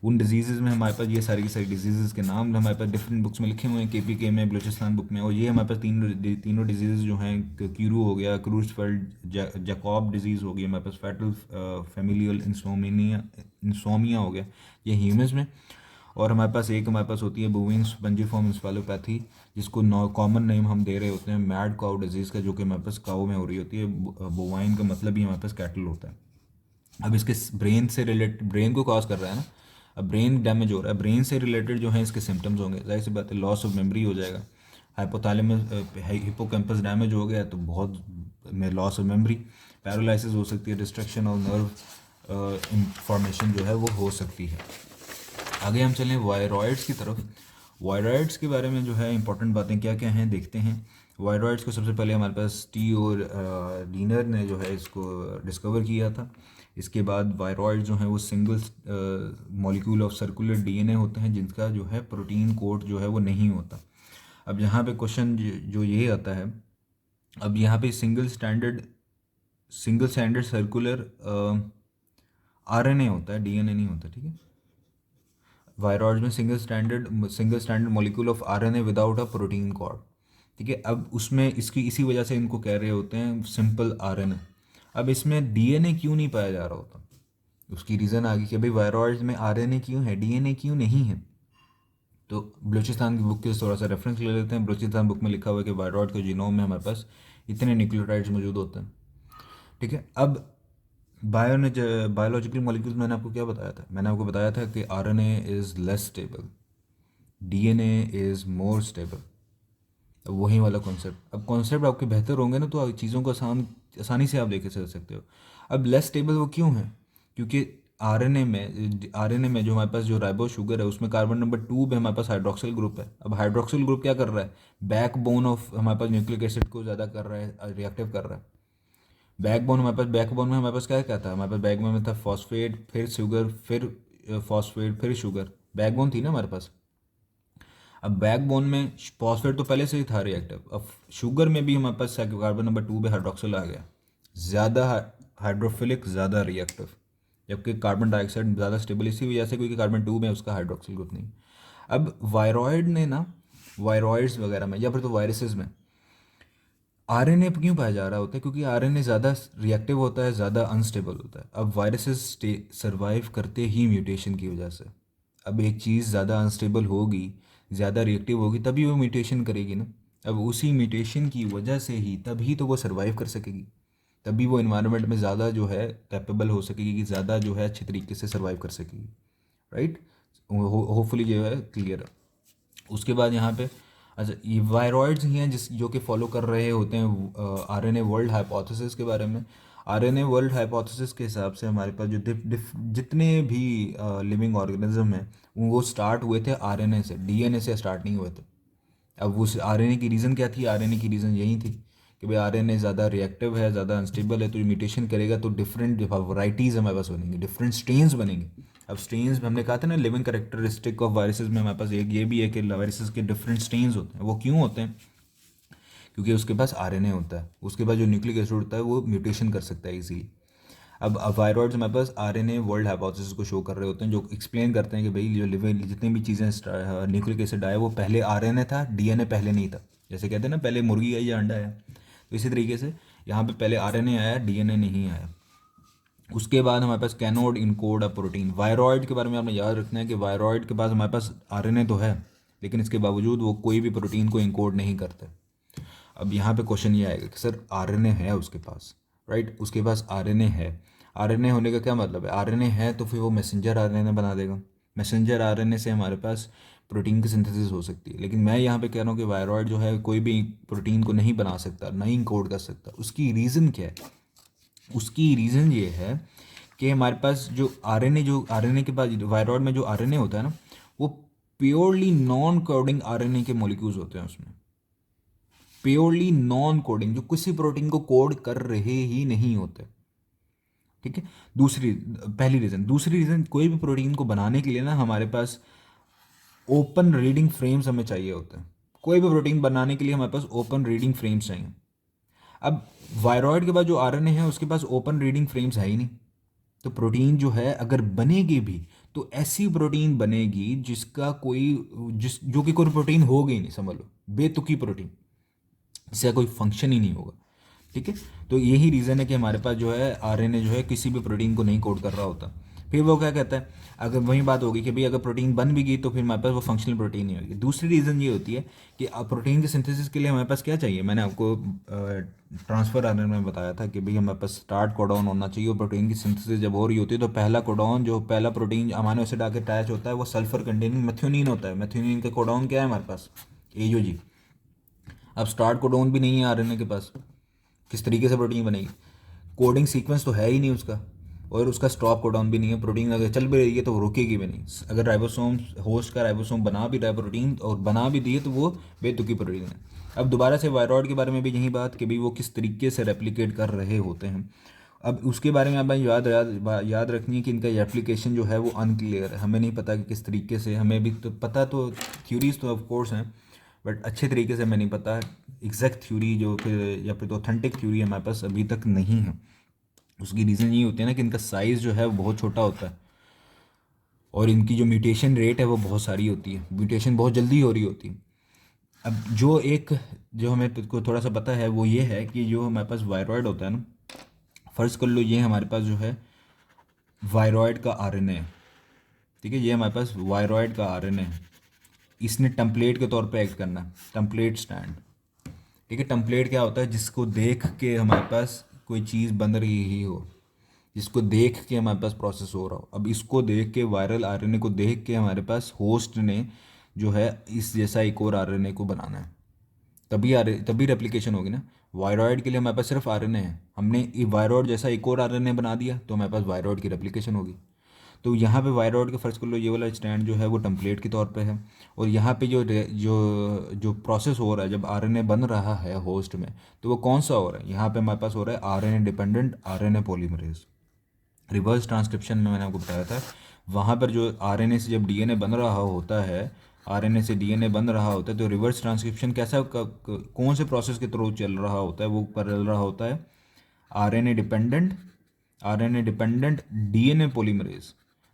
उन डिजीज़ में हमारे पास ये सारी की सारी डिजीज़ के नाम हमारे पास डिफरेंट बुक्स में लिखे हुए हैं, KPK में, बलूचिस्तान बुक में। और ये हमारे पास तीनों डिजीज़ जो हैं, कीरू हो गया, क्रूजफेल्ड जैकॉब डिजीज़ हो गई हमारे पास, फैटल फैमिलियल इंसोमिया हो गया, ये ह्यूमन्स में। और हमारे पास हमारे पास होती है बोविन स्पंजिफॉर्म इंसेफेलोपैथी, जिसको कॉमन नेम हम दे रहे होते हैं मैड काउ डिजीज़ का, जो कि हमारे पास काउ में हो रही होती है। बोवाइन का मतलब ही हमारे पास कैटल होता है। अब इसके ब्रेन को कॉज कर रहा है ना, अब ब्रेन डैमेज हो रहा है, ब्रेन से रिलेटेड जो है इसके सिम्टम्स होंगे, जाहिर सी बात है लॉस ऑफ मेमोरी हो जाएगा, हाइपोथैलेमस हिप्पोकैम्पस डैमेज हो गया तो बहुत में लॉस ऑफ मेमोरी, पैरालिसिस हो सकती है, डिस्ट्रक्शन ऑफ नर्व इंफॉर्मेशन जो है वो हो सकती है। आगे हम चलें वायरॉइड्स की तरफ। वायरॉइड्स के बारे में जो है इंपॉर्टेंट बातें क्या क्या हैं देखते हैं। वायरॉइड्स को सबसे पहले हमारे पास टी और डीनर ने जो है इसको डिस्कवर किया था। इसके बाद वायरॉइड जो हैं वो single molecule of circular DNA होते हैं, जिनका जो है प्रोटीन कोड जो है वो नहीं होता। अब यहाँ पे क्वेश्चन जो ये आता है, अब यहाँ पे सिंगल स्टैंडर्ड सर्कुलर RNA होता है, DNA नहीं होता, ठीक है। वायरॉइड में single standard molecule of RNA without a protein code, ठीक है। अब उसमें इसी वजह से इनको कह रहे होते हैं सिंपल RNA। अब इसमें DNA क्यों नहीं पाया जा रहा होता, उसकी रीज़न आ गई कि भाई वायरॉइड्स में RNA क्यों है, DNA क्यों नहीं है। तो बलूचिस्तान की बुक के थोड़ा सा रेफरेंस ले लेते हैं। बलूचिस्तान बुक में लिखा हुआ है कि वायरॉइड के जीनोम में हमारे पास इतने न्यूक्लियोटाइड्स मौजूद होते हैं, ठीक है। अब बायोलॉजिकल मॉलिक्यूल्स मैंने आपको क्या बताया था, मैंने आपको बताया था कि RNA is less stable, DNA is more stable. अब वही वाला कॉन्सेप्ट, अब कॉन्सेप्ट आपके बेहतर होंगे ना तो चीज़ों को आसानी से आप लेके चल सकते हो। अब लेस स्टेबल वो क्यों है, क्योंकि आरएनए में जो हमारे पास जो राइबो शुगर है उसमें कार्बन नंबर 2 पे हमारे पास हाइड्रोक्सिल ग्रुप है। अब हाइड्रोक्सिल ग्रुप क्या कर रहा है, बैकबोन ऑफ हमारे पास न्यूक्लिक एसिड को ज़्यादा कर रहा है, रिएक्टिव कर रहा है। बैकबोन में हमारे पास क्या क्या था, हमारे पास बैकबोन में था फॉस्फेट, फिर शुगर, फिर फॉस्फेट, फिर शुगर, बैकबोन थी ना हमारे पास। अब बैकबोन में फॉस्फेट तो पहले से ही था रिएक्टिव, अब शुगर में भी हमारे पास कार्बन नंबर 2 पे हाइड्रोक्सिल आ गया, ज़्यादा हाइड्रोफिलिक, ज़्यादा रिएक्टिव, जबकि कार्बन डाइऑक्साइड ज़्यादा स्टेबल इसी वजह से क्योंकि कार्बन 2 में उसका हाइड्रोक्सिल ग्रुप नहीं। अब वायरॉइड ने ना, वायरॉइड्स वगैरह में या फिर तो वायरसेस में RNA क्यों पाया जा रहा होता है, क्योंकि RNA ज़्यादा रिएक्टिव होता है, ज़्यादा अनस्टेबल होता है। अब वायरसेस सर्वाइव करते ही म्यूटेशन की वजह से। अब एक चीज़ ज़्यादा अनस्टेबल होगी, ज़्यादा रिएक्टिव होगी, तभी वो म्यूटेशन करेगी ना। अब उसी म्यूटेशन की वजह से ही तभी तो वो सर्वाइव कर सकेगी, तभी वो इन्वायरमेंट में ज़्यादा जो है कैपेबल हो सकेगी, कि ज़्यादा जो है अच्छे तरीके से सर्वाइव कर सकेगी, राइट। होपफुली जो है क्लियर है। उसके बाद यहाँ पे अच्छा, ये वायरॉइड्स ही हैं जो कि फॉलो कर रहे होते हैं RNA वर्ल्ड हाइपोथेसिस के बारे में। RNA वर्ल्ड हाइपोथेसिस के हिसाब से हमारे पास जो जितने भी लिविंग ऑर्गेनिज्म हैं वो स्टार्ट हुए थे RNA से, DNA से स्टार्ट नहीं हुए थे। अब उस RNA की रीज़न क्या थी, RNA की रीज़न यही थी कि भाई RNA ज़्यादा रिएक्टिव है, ज़्यादा अनस्टेबल है, तो म्यूटेशन करेगा तो डिफरेंट वैराइटीज़ हमारे पास बनेंगी, डिफरेंट स्ट्रेन्स बनेंगे। अब स्ट्रेन्स हमने कहा था ना, लिविंग करेक्टरिस्टिक ऑफ वायरसेस में हमारे पास एक ये भी है कि वायरसेस के डिफरेंट स्ट्रेन्स होते हैं। वो क्यों होते हैं, क्योंकि उसके पास RNA होता है, उसके पास जो न्यूक्लिक एसिड होता है वो म्यूटेशन कर सकता है इजीली। अब वायरॉइड्स हमारे पास RNA वर्ल्ड हाइपोथेसिस को शो कर रहे होते हैं, जो एक्सप्लेन करते हैं कि भाई जो लिविंग जितनी भी चीज़ें न्यूक्लिक एसिड आया वो पहले RNA था, DNA पहले नहीं था। जैसे कहते हैं ना पहले मुर्गी आई या अंडा आया, तो इसी तरीके से यहाँ पे पहले RNA आया, DNA नहीं आया। उसके बाद हमारे पास कैनोड इनकोड अ प्रोटीन। वायरॉइड के बारे में आपने याद रखना है कि वायरॉइड के पास हमारे पास RNA तो है, लेकिन इसके बावजूद वो कोई भी प्रोटीन को इनकोड नहीं करते। अब यहाँ पे क्वेश्चन ये आएगा कि सर RNA है उसके पास, राइट, उसके पास RNA है, RNA होने का क्या मतलब है, RNA है तो फिर वो मैसेंजर RNA बना देगा, मैसेंजर RNA से हमारे पास प्रोटीन की सिंथेसिस हो सकती है। लेकिन मैं यहाँ पे कह रहा हूँ कि वायरॉइड जो है कोई भी प्रोटीन को नहीं बना सकता, नहीं इनकोड कर सकता। उसकी रीज़न क्या है, उसकी रीज़न ये है कि हमारे पास जो RNA के पास वायरॉइड में जो RNA होता है ना, वो प्योरली नॉन कोडिंग RNA के मॉलिक्यूल्स होते हैं उसमें, प्योरली नॉन कोडिंग, जो किसी प्रोटीन को कोड कर रहे ही नहीं होते, ठीक है। पहली रीज़न। दूसरी रीज़न, कोई भी प्रोटीन को बनाने के लिए ना हमारे पास ओपन रीडिंग फ्रेम्स हमें चाहिए होते हैं। कोई भी प्रोटीन बनाने के लिए हमारे पास ओपन रीडिंग फ्रेम्स चाहिए। अब वायरॉइड के बाद जो RNA है उसके पास ओपन रीडिंग फ्रेम्स है ही नहीं, तो प्रोटीन जो है अगर बनेगी भी तो ऐसी प्रोटीन बनेगी जिसका कोई जो कि कोई प्रोटीन होगा ही नहीं, समझ लो बेतुकी प्रोटीन, जिसका कोई फंक्शन ही नहीं होगा। ठीक है, तो यही रीज़न है कि हमारे पास जो है आरएनए जो है किसी भी प्रोटीन को नहीं कोड कर रहा होता। फिर वो क्या कहता है, अगर वही बात होगी कि भाई अगर प्रोटीन बन भी गई तो फिर हमारे पास वो फंक्शनल प्रोटीन नहीं होगी। दूसरी रीज़न ये होती है कि प्रोटीन के सिंथेसिस के लिए हमारे पास क्या चाहिए, मैंने आपको ट्रांसफर आरएनए में बताया था कि भाई हमारे पास स्टार्ट कोडॉन होना चाहिए, और प्रोटीन की सिंथेसिस जब हो रही होती है तो पहला कोडॉन, जो पहला प्रोटीन अमीनो एसिड आके अटैच होता है, वो सल्फर कंटेनिंग मेथियोनिन होता है। मेथियोनिन का कोडॉन क्या है हमारे पास, AUG। अब स्टार्ट कोडॉन भी नहीं है आरएनए के पास, किस तरीके से प्रोटीन बनेगी, कोडिंग सीक्वेंस तो है ही नहीं उसका, और उसका स्टॉप कोडॉन भी नहीं है। प्रोटीन अगर चल भी रही है तो वो रुकेगी भी नहीं। अगर राइबोसोम, होस्ट का राइबोसोम बना भी रहा है प्रोटीन और बना भी दिए तो वो बेतुकी प्रोटीन है। अब दोबारा से वायरॉइड के बारे में भी यही बात कि भाई वो किस तरीके से रेप्लिकेट कर रहे होते हैं। अब उसके बारे में आप याद रखनी है कि इनका एप्लीकेशन जो है वो अनक्लियर है, हमें नहीं पता कि किस तरीके से, हमें भी तो पता, तो थ्योरीज तो ऑफ कोर्स हैं बट अच्छे तरीके से हमें नहीं पता एग्जैक्ट थ्योरी जो फिर या फिर तो ऑथेंटिक थ्योरी हमारे पास अभी तक नहीं है। उसकी रीज़न ये होती है ना कि इनका साइज़ जो है वो बहुत छोटा होता है, और इनकी जो म्यूटेशन रेट है वो बहुत सारी होती है, म्यूटेशन बहुत जल्दी हो रही होती है। अब जो हमें को थोड़ा सा पता है वो ये है कि जो हमारे पास वायरॉइड होता है ना, फ़र्ज़ कर लो ये हमारे पास जो है वायरॉइड का आरएनए है। ठीक है, ये हमारे पास वायरॉइड का आरएनए है। इसने टेम्पलेट के तौर पे एक्ट करना है, टेम्पलेट स्टैंड। ठीक है, टेम्पलेट क्या होता है, जिसको देख के हमारे पास कोई चीज़ बन रही ही हो, जिसको देख के हमारे पास प्रोसेस हो रहा हो। अब इसको देख के, वायरल आरएनए को देख के हमारे पास होस्ट ने जो है इस जैसा एक और आरएनए को बनाना है, तभी रेप्लिकेशन होगी ना। वायरॉइड के लिए हमारे पास सिर्फ आरएनए है, हमने वायरॉइड जैसा एक और आरएनए बना दिया तो हमारे पास वायरॉइड की रेप्लिकेशन होगी। तो यहाँ पे वायरॉइड का फ़र्ज़ कर लो ये वाला स्टैंड जो है वो टेम्पलेट के तौर पे है, और यहाँ पे जो जो जो प्रोसेस हो रहा है जब आरएनए बन रहा है होस्ट में, तो वो कौन सा हो रहा है, यहाँ पे हमारे पास हो रहा है RNA dependent RNA polymerase. Reverse transcription में मैंने आपको बताया था, वहाँ पर जो आरएनए से जब डीएनए बन रहा होता है, आरएनए से डीएनए बन रहा होता है, तो रिवर्स ट्रांसक्रिप्शन कैसा कौन से प्रोसेस के थ्रू चल रहा होता है, वो कर रहा होता है आरएनए डिपेंडेंट डीएनए पॉलीमरेज।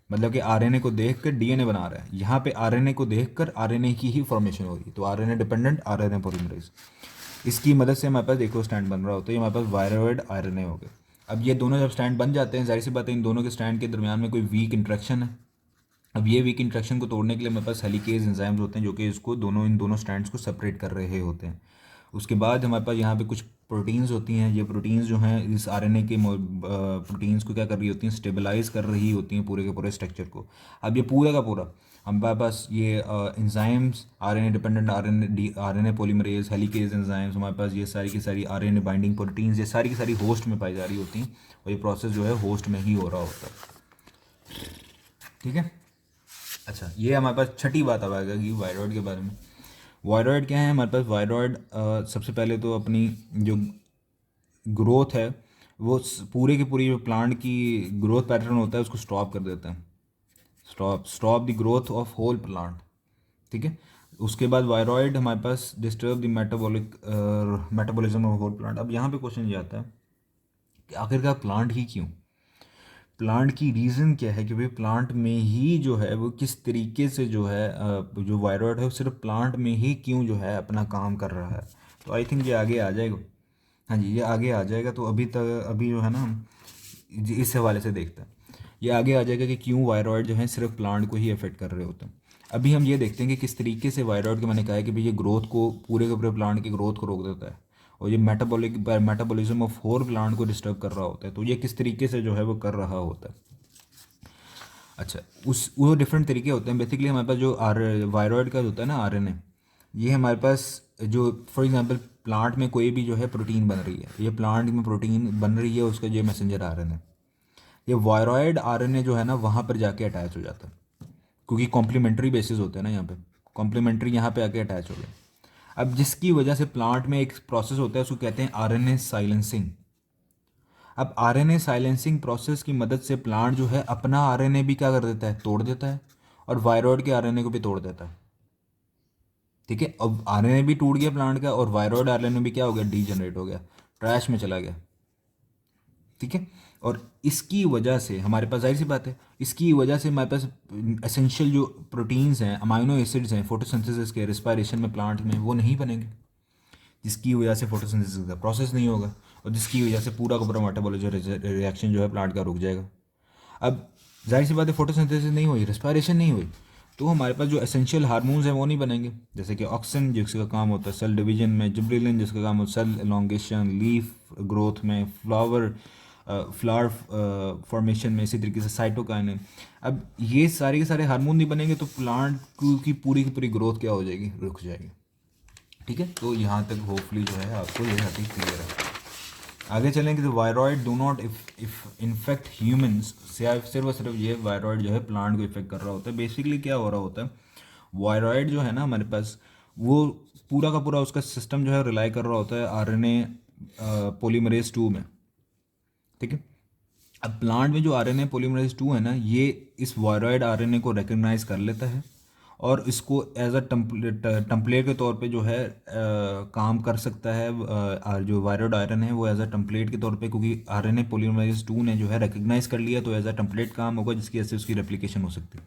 मतलब कि आरएनए को देखकर डीएनए बना रहा है, यहाँ पे आरएनए को देखकर आरएनए की ही फॉर्मेशन हो रही है, तो आरएनए डिपेंडेंट आरएनए पॉलीमरेज। इसकी मदद से हमारे पास देखो स्टैंड बन रहा होता है, ये हमारे पास वायरॉइड आरएनए हो गए। अब ये दोनों जब स्टैंड बन जाते हैं, जाहिर सी बात है इन दोनों के स्टैंड के दरमियान में कोई वीक इंट्रैक्शन है। अब ये वीक इंट्रैक्शन को तोड़ने के लिए हमारे पास हेलिकेज एंजाइम्स होते हैं जो कि इसको इन दोनों स्टैंड्स को सेपरेट कर रहे होते हैं। उसके बाद हमारे पास यहाँ पे कुछ प्रोटीन्स होती हैं, ये प्रोटीन्स जो हैं इस आरएनए के प्रोटीन्स को क्या कर रही होती हैं, स्टेबलाइज कर रही होती हैं पूरे के पूरे स्ट्रक्चर को। अब ये पूरा का पूरा हमारे पास ये enzymes, RNA dependent RNA polymerase, helicase enzymes, हमारे पास ये सारी की सारी आरएनए बाइंडिंग प्रोटीन्स, ये सारी की सारी होस्ट में पाई जा रही होती हैं, और ये प्रोसेस जो है होस्ट में ही हो रहा होता है। ठीक है, अच्छा ये हमारे पास छठी बात अब आएगा कि वायरॉइड के बारे में। वायरॉइड क्या है हमारे पास, वायरॉइड सबसे पहले तो अपनी जो ग्रोथ है वो पूरे की पूरी जो प्लांट की ग्रोथ पैटर्न होता है उसको स्टॉप कर देता है, stop the growth of whole plant. ठीक है, उसके बाद वायरॉइड हमारे पास disturb the metabolism of whole plant. अब यहाँ पे क्वेश्चन ये आता है कि आखिरकार प्लांट ही क्यों, प्लांट की रीज़न क्या है कि भाई प्लांट में ही जो है वो किस तरीके से जो है जो वायरॉइड है वो सिर्फ प्लांट में ही क्यों जो है अपना काम कर रहा है। तो आई थिंक ये आगे आ जाएगा, हाँ जी ये आगे आ जाएगा। तो अभी जो है ना हम इस हवाले से देखते हैं, ये आगे आ जाएगा कि क्यों वायरॉइड जो है सिर्फ प्लांट को ही अफेक्ट कर रहे होते हैं। अभी हम ये देखते हैं कि किस तरीके से वायरॉइड के, मैंने कहा है कि भाई ये ग्रोथ को, पूरे के पूरे प्लांट की ग्रोथ को रोक देता है, और ये मेटाबॉलिज्म ऑफ होल प्लांट को डिस्टर्ब कर रहा होता है। तो ये किस तरीके से जो है वो कर रहा होता है। अच्छा वो डिफरेंट तरीके होते हैं। बेसिकली हमारे पास जो वायरॉइड का होता है ना आरएनए, ये हमारे पास जो फॉर एग्जांपल प्लांट में कोई भी जो है प्रोटीन बन रही है, ये प्लांट में प्रोटीन बन रही है, उसका जो मैसेंजर आरएनए, ये वायरॉइड आरएनए जो है ना वहाँ पर जाके अटैच हो जाता है, क्योंकि कॉम्प्लीमेंट्री बेसिस होते हैं ना यहाँ पे, कॉम्प्लीमेंट्री यहाँ पे आके अटैच हो गए। अब जिसकी वजह से प्लांट में एक प्रोसेस होता है उसको कहते हैं आरएनए साइलेंसिंग। अब आरएनए साइलेंसिंग प्रोसेस की मदद से प्लांट जो है अपना आरएनए भी क्या कर देता है, तोड़ देता है, और वायरॉइड के आरएनए को भी तोड़ देता है। ठीक है, अब आरएनए भी टूट गया प्लांट का, और वायरॉइड आरएनए भी क्या हो गया, डीजनरेट हो गया, ट्रैश में चला गया। ठीक है। और इसकी वजह से हमारे पास, जाहिर सी बात है, इसकी वजह से हमारे पास एसेंशियल जो प्रोटीन्स हैं, अमाइनो एसिड्स हैं फोटोसिंथेसिस के, रिस्पायरेशन में प्लांट में, वो नहीं बनेंगे, जिसकी वजह से फोटोसिंथेसिस का प्रोसेस नहीं होगा, और जिसकी वजह से पूरा का पूरा मेटाबॉलिज्म रिएक्शन जो है प्लांट का रुक जाएगा। अब जाहिर सी बात है, फोटोसिंथेसिस नहीं हुई, रिस्पायरेशन नहीं हुई, तो हमारे पास जो एसेंशियल हार्मोन्स हैं वो नहीं बनेंगे, जैसे कि ऑक्सिन जिसका काम होता है सेल डिवीजन में, जिब्रेलिन जिसका काम होता है सेल एलोंगेशन, लीफ ग्रोथ में, फ्लावर फॉर्मेशन में, इसी तरीके से साइटोकाइनिन। अब ये सारे के सारे हार्मोन नहीं बनेंगे तो प्लांट की पूरी ग्रोथ क्या हो जाएगी, रुक जाएगी। ठीक है, तो यहाँ तक होपफुली जो है आपको ये हकीकत क्लियर है। आगे चलेंगे तो viroid do not if infect humans, सिर्फ और सिर्फ ये वायरॉइड जो है प्लांट को इफेक्ट कर रहा होता है। बेसिकली क्या हो रहा होता है, वायरॉइड जो है ना हमारे पास, वो पूरा का पूरा उसका सिस्टम जो है रिलाई कर रहा होता है आरएनए पॉलीमरेज 2 में। ठीक है, अब प्लांट में जो आरएनए पॉलीमरेज 2 है ना, ये इस वायरॉइड आरएनए को रिकग्नाइज कर लेता है और इसको एज अ टम्पलेट के तौर पे जो है काम कर सकता है। जो वायरॉइड आयरन है वो एज अ टम्पलेट के तौर पे, क्योंकि आरएनए पॉलीमरेज 2 ने जो है रिकग्नाइज कर लिया, तो एज अ टम्पलेट काम होगा, जिसकी वजह से उसकी रेप्लिकेशन हो सकती है।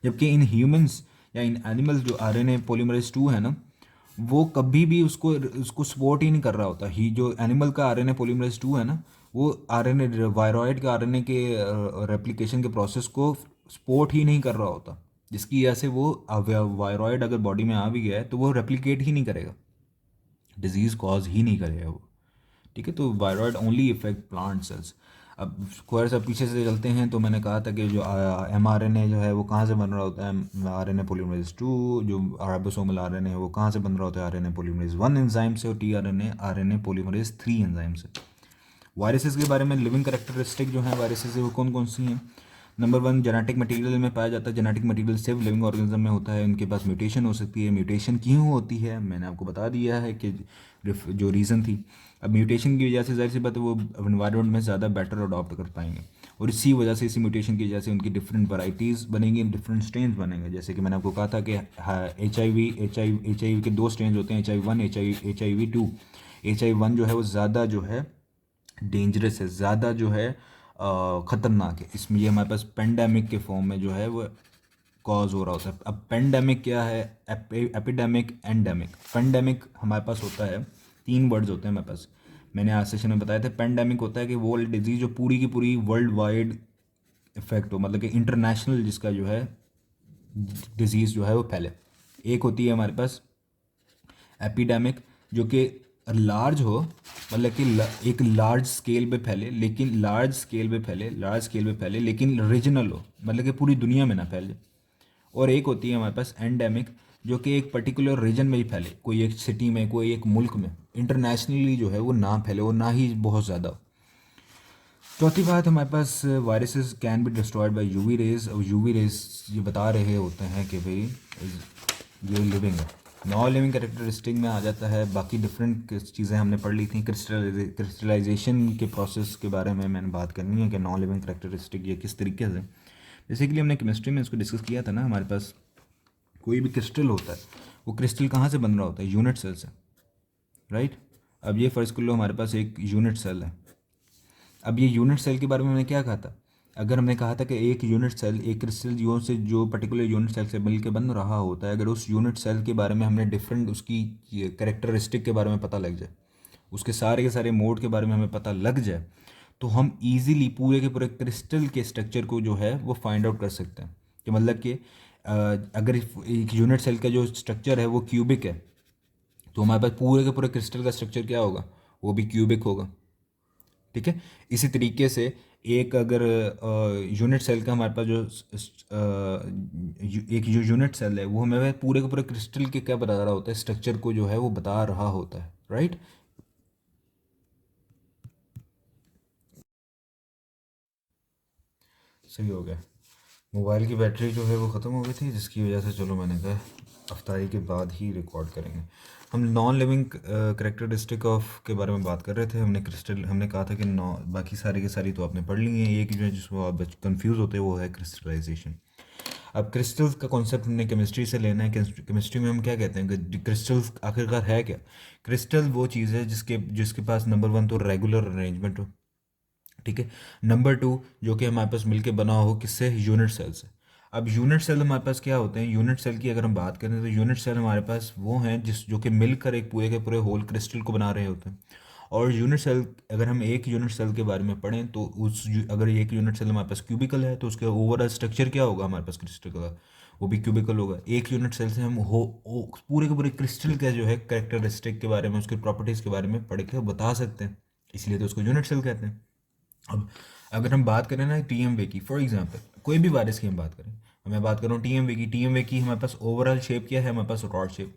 जबकि इन ह्यूमंस या इन एनिमल्स जो आरएनए पॉलीमरेज 2 है ना, वो कभी भी उसको उसको सपोर्ट ही नहीं कर रहा होता। ही जो एनिमल का आरएनए पॉलीमरेज 2 है ना, वो आरएनए वायरॉइड के आरएनए के रेप्लिकेशन के प्रोसेस को सपोर्ट ही नहीं कर रहा होता, जिसकी वजह से वो वायरॉइड अगर बॉडी में आ भी गया है तो वो रेप्लिकेट ही नहीं करेगा, डिजीज़ कॉज ही नहीं करेगा वो। ठीक है, तो viroid only effect plant cells. अब थोड़ा सा पीछे से चलते हैं, तो मैंने कहा था कि जो mRNA जो है वो कहाँ से बन रहा होता है, आरएनए पॉलीमरेज 2। जो राइबोसोमल आरएनए है वो कहाँ से बन रहा होता है, आरएनए पॉलीमरेज 1 एंजाइम से, और आरएनए पॉलीमरेज 3 एंजाइम से। वायरसेस के बारे में लिविंग करेक्टरिस्टिक जो है वायरसेस वो कौन कौन सी हैं। नंबर 1, जेनेटिक मटेरियल में पाया जाता है। जेनेटिक मटेरियल सिर्फ लिविंग ऑर्गेनिज्म में होता है, उनके पास म्यूटेशन हो सकती है। म्यूटेशन क्यों होती है मैंने आपको बता दिया है कि जो रीज़न थी। अब म्यूटेशन की वजह से जाहिर सी बात है वो एनवायरनमेंट में ज़्यादा बेटर अडॉप्ट कर पाएंगे, और इसी वजह से, इसी म्यूटेशन की वजह से उनकी डिफरेंट वैराइटीज़ बनेंगी, डिफरेंट स्ट्रेन बनेंगे। जैसे कि मैंने आपको कहा था कि HIV के 2 स्ट्रेन होते हैं, HIV1, HIV2। HIV1 जो है वो ज़्यादा जो है डेंजरस है, ज़्यादा जो है ख़तरनाक है। इसमें ये हमारे पास पेंडेमिक के फॉर्म में जो है वो कॉज हो रहा होता है। अब पेंडेमिक क्या है, एपिडेमिक, एंडेमिक। पेंडेमिक हमारे पास होता है, 3 वर्ड्स होते हैं हमारे पास, मैंने आज सेशन में बताया था। पेंडेमिक होता है कि वो डिजीज़ जो पूरी की पूरी वर्ल्ड वाइड इफेक्ट हो, मतलब कि इंटरनेशनल जिसका जो है डिजीज़ जो है वो फैले। एक होती है हमारे पास एपिडेमिक, जो कि लार्ज हो, मतलब कि एक लार्ज स्केल पे फैले, लार्ज स्केल पे फैले लेकिन रीजनल हो, मतलब कि पूरी दुनिया में ना फैले। और एक होती है हमारे पास एंडेमिक, जो कि एक पर्टिकुलर रीजन में ही फैले, कोई एक सिटी में, कोई एक मुल्क में, इंटरनेशनली जो है वो ना फैले और ना ही बहुत ज़्यादा हो। चौथी बात, हमारे पास viruses can be destroyed by UV rays. और यूवी रेज ये बता रहे होते हैं कि भाई ये लिविंग है। नॉन लिविंग कैरेक्टरिस्टिक में आ जाता है, बाकी डिफरेंट चीज़ें हमने पढ़ ली थी। क्रिस्टलाइजेशन के प्रोसेस के बारे में मैंने बात करनी है कि नॉन लिविंग कैरेक्टरिस्टिक ये किस तरीके से। बेसिकली हमने केमिस्ट्री में इसको डिस्कस किया था ना, हमारे पास कोई भी क्रिस्टल होता है, वो क्रिस्टल कहाँ से बन रहा होता है, यूनिट सेल से, राइट। अब ये फर्स्ट कर लो, हमारे पास एक यूनिट सेल है। अब ये यूनिट सेल के बारे में मैंने क्या कहा था, अगर हमने कहा था कि एक यूनिट सेल एक क्रिस्टल जो से जो पर्टिकुलर यूनिट सेल से मिल के बन रहा होता है, अगर उस यूनिट सेल के बारे में हमने डिफरेंट उसकी कैरेक्टरिस्टिक के बारे में पता लग जाए, उसके सारे के सारे मोड के बारे में हमें पता लग जाए, तो हम ईजीली पूरे के पूरे क्रिस्टल के स्ट्रक्चर को जो है वो फाइंड आउट कर सकते हैं। कि मतलब कि अगर एक यूनिट सेल का जो स्ट्रक्चर है वो क्यूबिक है, तो हमारे पास पूरे के पूरे क्रिस्टल का स्ट्रक्चर क्या होगा, वो भी क्यूबिक होगा। ठीक है, इसी तरीके से एक अगर यूनिट सेल का हमारे पास जो एक जो यूनिट सेल है वो हमें पूरे के पूरे क्रिस्टल के क्या बता रहा होता है, स्ट्रक्चर को जो है वो बता रहा होता है, राइट। सही हो गया। मोबाइल की बैटरी जो है वो ख़त्म हो गई थी, जिसकी वजह से चलो मैंने कहा अफ्तारी के बाद ही रिकॉर्ड करेंगे। हम नॉन लिविंग करेक्टरिस्टिक ऑफ के बारे में बात कर रहे थे। हमने कहा था कि बाकी सारी की सारी तो आपने पढ़ ली है, एक जो है जिसको आप कंफ्यूज होते हैं वो है क्रिस्टलाइजेशन। अब क्रिस्टल्स का कॉन्सेप्ट हमने केमिस्ट्री से लेना है। केमिस्ट्री में हम क्या कहते हैं कि क्रिस्टल्स आखिरकार है क्या। क्रिस्टल वो चीज़ है जिसके जिसके पास नंबर 1 तो रेगुलर अरेंजमेंट हो, ठीक है। नंबर टू, जो कि हमारे पास मिलके बना हो किससे, यूनिट सेल से। अब यूनिट सेल हमारे पास क्या होते हैं, यूनिट सेल की अगर हम बात करें तो यूनिट सेल हमारे पास वो हैं जो कि मिलकर एक पूरे के पूरे होल क्रिस्टल को बना रहे होते हैं। और यूनिट सेल, अगर हम एक यूनिट सेल के बारे में पढ़ें तो अगर एक यूनिट सेल हमारे पास क्यूबिकल है तो उसके ओवरऑल स्ट्रक्चर क्या होगा हमारे पास क्रिस्टल का, वो भी क्यूबिकल होगा। एक यूनिट सेल से हम पूरे के पूरे क्रिस्टल का जो है कैरेक्टरिस्टिक के बारे में, उसकी प्रॉपर्टीज़ के बारे में पढ़ के बता सकते हैं, इसलिए तो उसको यूनिट सेल कहते हैं। अब अगर हम बात करें ना टीएमवे की, फॉर एग्जांपल कोई भी वायरस की हम बात करें, मैं बात कर रहा हूँ टीएमवे की हमारे पास ओवरऑल शेप क्या है, हमारे पास रॉड शेप।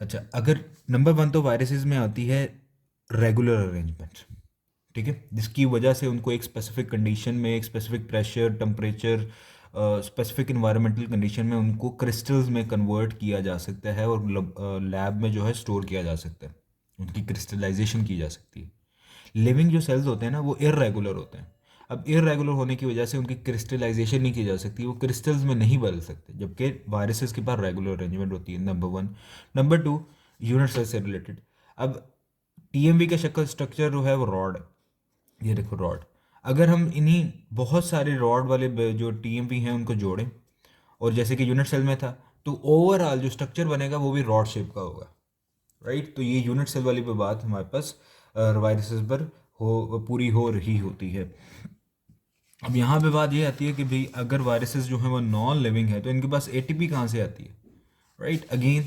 अच्छा, अगर नंबर वन तो वायरसेस में आती है रेगुलर अरेंजमेंट, ठीक है, जिसकी वजह से उनको एक स्पेसिफिक कंडीशन में, एक specific pressure, temperature, specific environmental condition में उनको क्रिस्टल्स में कन्वर्ट किया जा सकता है और लैब में जो है स्टोर किया जा सकता है, उनकी क्रिस्टलाइजेशन की जा सकती है। लिविंग जो सेल्स होते हैं ना वो इरेगुलर होते हैं। अब इरेगुलर होने की वजह से उनकी क्रिस्टलाइजेशन नहीं की जा सकती, वो क्रिस्टल्स में नहीं बदल सकते, जबकि वायरसेस के पास रेगुलर अरेंजमेंट होती है, number one. Number two, unit cell से रिलेटेड। अब टीएमवी का शक्ल स्ट्रक्चर जो है वो रॉड है, ये देखो रॉड। अगर हम इन्हीं बहुत सारे रॉड वाले जो टीएमवी हैं उनको जोड़ें, और जैसे कि यूनिट सेल में था, तो ओवरऑल जो स्ट्रक्चर बनेगा वो भी रॉड शेप का होगा, राइट। तो ये यूनिट सेल वाली पे बात हमारे पास वायरसेस पर हो पूरी हो रही होती है। अब यहाँ पे बात ये आती है कि भाई अगर वायरसेस जो है वो नॉन लिविंग है तो इनके पास एटीपी कहाँ से आती है, राइट। अगेन,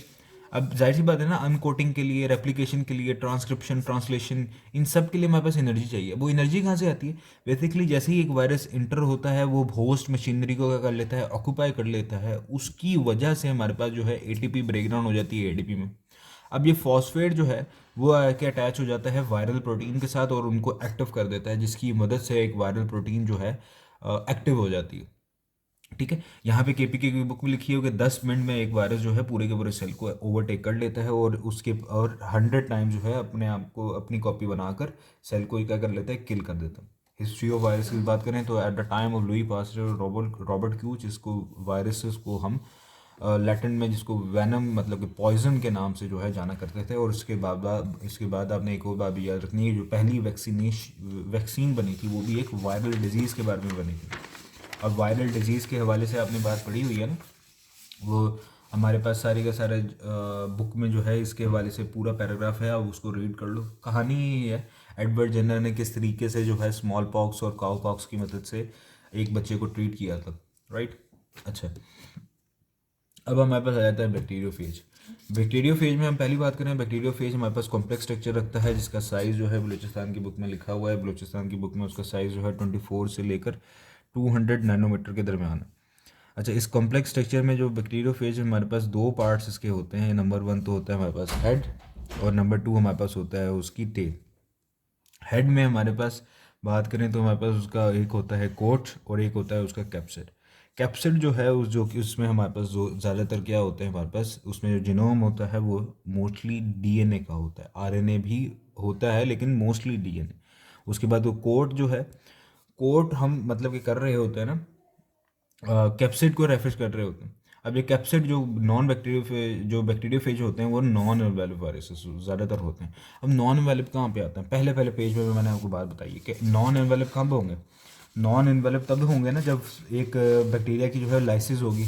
अब जाहिर सी बात है ना, अनकोटिंग के लिए, रेप्लिकेशन के लिए, ट्रांसक्रिप्शन, ट्रांसलेशन, इन सब के लिए हमारे पास एनर्जी चाहिए। वो एनर्जी कहाँ से आती है, बेसिकली जैसे ही एक वायरस इंटर होता है वो होस्ट मशीनरी को क्या कर लेता है, ऑक्यूपाई कर लेता है, उसकी वजह से हमारे पास जो है एटीपी ब्रेकडाउन हो जाती है एडीपी में। अब ये फॉस्फेट जो है वो आके अटैच हो जाता है वायरल प्रोटीन के साथ और उनको एक्टिव कर देता है, जिसकी मदद से एक वायरल प्रोटीन जो है एक्टिव हो जाती है, ठीक है। यहाँ पे केपीके की बुक में लिखी है कि 10 मिनट में एक वायरस जो है पूरे के पूरे सेल को ओवरटेक कर लेता है और उसके और 100 टाइम जो है अपने आप को अपनी कॉपी बनाकर सेल को क्या कर लेता है, किल कर देता है। हिस्ट्री ऑफ वायरस की बात करें तो at the time of Louis Pasteur, Robert Q, जिसको वायरसेस को हम लैटिन में जिसको वैनम मतलब कि पॉइजन के नाम से जो है जाना करते थे। और इसके बाद आपने एक और बात भी याद रखनी है, जो पहली वैक्सीन बनी थी वो भी एक वायरल डिजीज़ के बारे में बनी थी। और वायरल डिजीज़ के हवाले से आपने बात पढ़ी हुई है ना, वो हमारे पास सारे का सारे बुक में जो है इसके हवाले से पूरा पैराग्राफ है, आप उसको रीड कर लो। कहानी ही है एडवर्ड जेनर ने किस तरीके से जो है स्मॉल पॉक्स और काउ पॉक्स की मदद से एक बच्चे को ट्रीट किया था, राइट। अच्छा, अब हमारे पास आ जाता है बैक्टीरियोफेज। बैक्टीरियोफेज में हम पहली बात करें, बैक्टीरियोफेज हमारे पास कॉम्प्लेक्स स्ट्रक्चर रखता है, जिसका साइज़ जो है बलूचिस्तान की बुक में लिखा हुआ है, बलूचिस्तान की बुक में उसका साइज़ जो है 24 से लेकर 200 नैनोमीटर के दरमियान है। अच्छा, इस कॉम्प्लेक्स स्ट्रक्चर में जो बैक्टीरियोफेज है हमारे पास दो पार्ट्स इसके होते हैं। नंबर वन तो होता है हमारे पास हेड, और नंबर टू हमारे पास होता है उसकी टेल। हेड में हमारे पास बात करें तो हमारे पास उसका एक होता है कोट और एक होता है उसका कैप्सिड। कैप्सिड जो है उस जो कि उसमें हमारे पास जो ज़्यादातर क्या होते हैं हमारे पास, उसमें जो जिनोम होता है वो मोस्टली डीएनए का होता है, आरएनए भी होता है लेकिन मोस्टली डीएनए। उसके बाद वो कोट जो है, कोट हम मतलब कि कर रहे होते हैं ना, कैप्सिड को रेफर कर रहे होते हैं। अब ये कैप्सिड जो नॉन बैक्टीरियो जो बैक्टीरियोफेज होते हैं वो नॉन एन्वेलप वायरसेस ज़्यादातर होते हैं। अब नॉन एन्वेलप कहाँ पे आते हैं, पहले पहले पेज में मैंने आपको बात बताई है कि नॉन एन्वेलप कहाँ पे होंगे। नॉन एन्वेलप तब होंगे ना जब एक बैक्टीरिया की जो है लाइसिस होगी,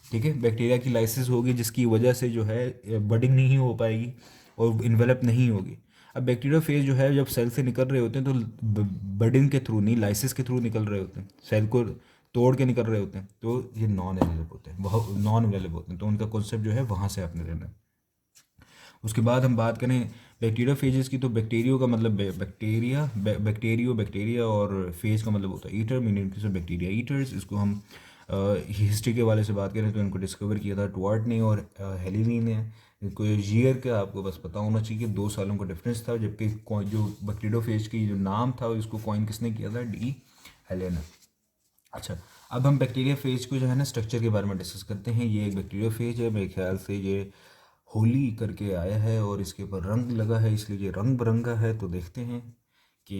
ठीक है, बैक्टीरिया की लाइसिस होगी जिसकी वजह से जो है बडिंग नहीं हो पाएगी और इन्वेलप नहीं होगी। अब बैक्टीरियोफेज जो है जब सेल से निकल रहे होते हैं तो बडिंग के थ्रू नहीं, लाइसिस के थ्रू निकल रहे होते हैं, सेल को तोड़ के निकल रहे होते हैं, तो ये नॉन अवेलेबल होते हैं, बहुत नॉन अवेलेबल होते हैं, तो उनका कॉन्सेप्ट जो है वहाँ से आपने लेना है। उसके बाद हम बात करें बैक्टीरियोफेजेस की, तो बैक्टीरियो का मतलब बैक्टीरिया और फेज का मतलब होता है ईटर, मीनिंग से बैक्टीरिया ईटर्स। इसको हम हिस्ट्री के हवाले से बात करें तो इनको डिस्कवर किया था टुआर्ट ने और हेलिनी ने। इनको ईयर का आपको बस पता होना चाहिए कि 2 सालों का डिफरेंस था, जबकि जो बैक्टीरियोफेज की जो नाम था इसको कॉइन किसने किया था, डी हेलेना। अच्छा, अब हम बैक्टीरिया फेज को जो है ना स्ट्रक्चर के बारे में डिस्कस करते हैं। ये एक बैक्टीरिया फेज है, मेरे ख्याल से ये होली करके आया है और इसके ऊपर रंग लगा है इसलिए ये रंग बिरंगा है। तो देखते हैं कि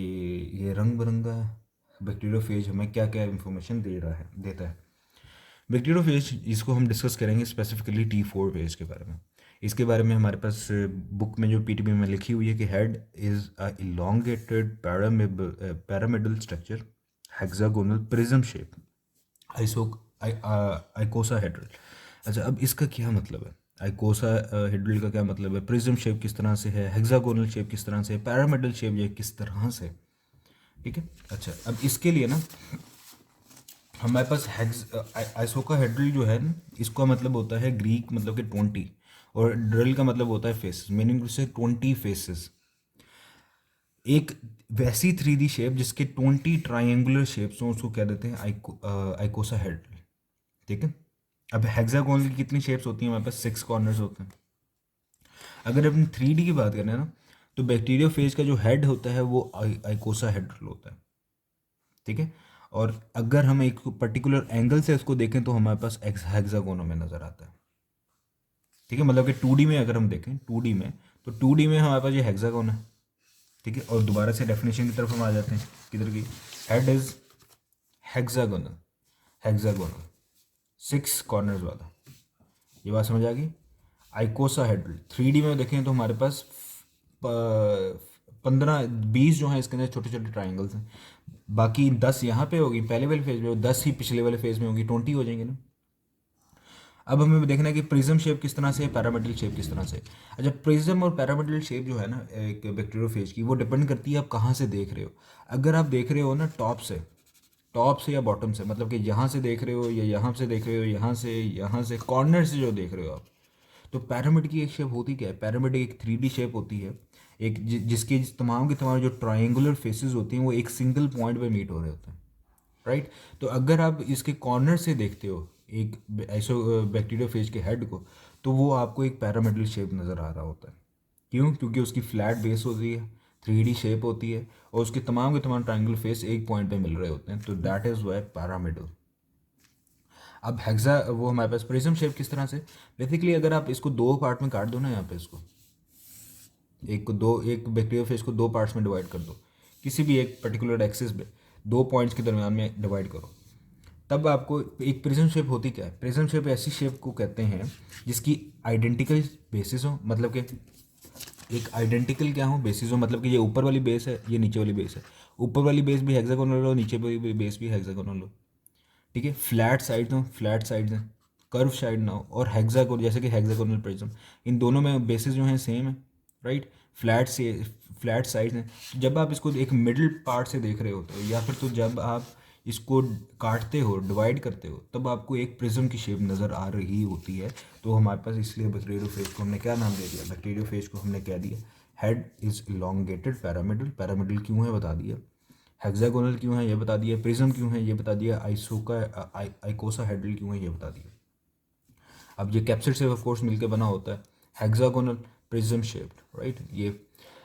ये रंग बिरंगा बैक्टीरिया फेज हमें क्या क्या इन्फॉर्मेशन दे रहा है देता है। बैक्टीरिया फेज इसको हम डिस्कस करेंगे स्पेसिफिकली T4 फेज के बारे में। इसके बारे में हमारे पास बुक में जो पीटीबी में लिखी हुई है कि head is a elongated pyramidal structure hexagonal prism shape आइकोसाहेड्रल। अच्छा, अब इसका क्या मतलब है? आइकोसाहेड्रल का क्या मतलब है? प्रिज्म शेप किस तरह से है, हेक्सागोनल शेप किस तरह से है, पैरामिडल शेप ये किस तरह से, ठीक है। अच्छा, अब इसके लिए ना हमारे पास आइसोकाहेड्रल जो है ना, इसका मतलब होता है ग्रीक मतलब कि 20, और ड्रिल का मतलब होता है फेसेस, मीनिंग टू से 20 फेसेस। एक वैसी 3D शेप जिसके 20 ट्राइंगुलर शेप्स हों उसको क्या देते हैं? आइकोसाहेड्रल, ठीक है। अब हेक्सागोनल की कितनी शेप्स होती हैं? हमारे पास 6 कॉर्नर्स होते हैं। अगर अपन 3D की बात करें ना, तो बैक्टीरियोफेज का जो हेड होता है वो आइकोसाहेड्रल होता है, ठीक है। और अगर हम एक पर्टिकुलर एंगल से इसको देखें तो हमारे पास हेक्सागोनल में नज़र आता है, ठीक है। मतलब कि 2D में अगर हम देखें 2D में, तो 2D में हमारे पास ये हेक्सागोन है, ठीक है। और दोबारा से डेफिनेशन की तरफ हम आ जाते हैं, किधर की? Head is hexagonal, hexagonal 6 corners वाला, ये बात समझ आ गई। आइकोसाहेड्रल 3D में देखें तो हमारे पास 15-20 जो है इसके अंदर छोटे छोटे ट्राइंगल्स हैं, बाकी 10 यहाँ पे होगी पहले वाले फेज में, 10 ही पिछले वाले फेज में होगी, 20 हो जाएंगे ना। अब हमें देखना है कि प्रिज्म शेप किस तरह से है, पैरामेट्रिक शेप किस तरह से है। अच्छा, प्रिज्म और पैरामेट्रिक शेप जो है ना एक बैक्टीरियोफेज की, वो डिपेंड करती है आप कहाँ से देख रहे हो। अगर आप देख रहे हो ना टॉप से या बॉटम से, मतलब कि यहाँ से देख रहे हो या यहाँ से देख रहे हो, यहाँ से कॉर्नर से जो देख रहे हो आप, तो पैरामिड की एक शेप होती क्या है? पैरामिड एक 3D शेप होती है, एक जिसके तमाम के तमाम जो ट्राइंगुलर फेसेस होती हैं वो एक सिंगल पॉइंट पे मीट हो रहे होते हैं, राइट। तो अगर आप इसके कॉर्नर से देखते हो एक ऐसो बैक्टीरियोफेज के हेड को, तो वो आपको एक पैरामिडल शेप नज़र आ रहा होता है। क्यों? क्योंकि उसकी फ्लैट बेस होती है, 3D शेप होती है, और उसके तमाम के तमाम ट्राइंगल फेस एक पॉइंट पे मिल रहे होते हैं, तो दैट इज़ वाई पैरामिडल। अब हेक्सा वो हमारे पास प्रिज्म शेप किस तरह से, बेसिकली अगर आप इसको दो पार्ट में काट दो ना, यहाँ पे इसको एक बैक्टीरियोफेज को दो पार्ट्स में डिवाइड कर दो, किसी भी एक पर्टिकुलर एक्सिस पे दो पॉइंट्स के दरम्यान में डिवाइड करो, तब आपको एक प्रिज्म शेप होती क्या है? प्रिज्म शेप ऐसी शेप को कहते हैं जिसकी आइडेंटिकल बेसिस हो, मतलब कि एक आइडेंटिकल क्या हो, बेसिस हो, मतलब कि ये ऊपर वाली बेस है, ये नीचे वाली बेस है, ऊपर वाली बेस भी हेक्सागोनल हो, नीचे वाली बेस भी हेक्सागोनल हो, ठीक है। फ्लैट साइड हो, फ्लैट साइड हैं, कर्व साइड ना हो, और हेक्सागोन जैसे कि हेक्सागोनल प्रिज्म, इन दोनों में बेसिस जो हैं सेम है, राइट। फ्लैट साइड हैं। जब आप इसको एक मिडिल पार्ट से देख रहे होते हो, या फिर तो जब आप इसको काटते हो, डिवाइड करते हो, तब आपको एक प्रिज्म की शेप नज़र आ रही होती है। तो हमारे पास इसलिए बैक्टीरियोफेज को हमने क्या नाम दे दिया? बैक्टीरियोफेज को हमने क्या दिया? Head is elongated pyramidal. Pyramidal क्यों है बता दिया, हेक्सागोनल क्यों है ये बता दिया, प्रिज्म क्यों है ये बता दिया, आइकोसाहेड्रल क्यों है ये बता दिया। अब ये कैप्सिड से ऑफ कोर्स मिलकर बना होता है, हेक्सागोनल प्रिज्म शेप्ड, राइट ये।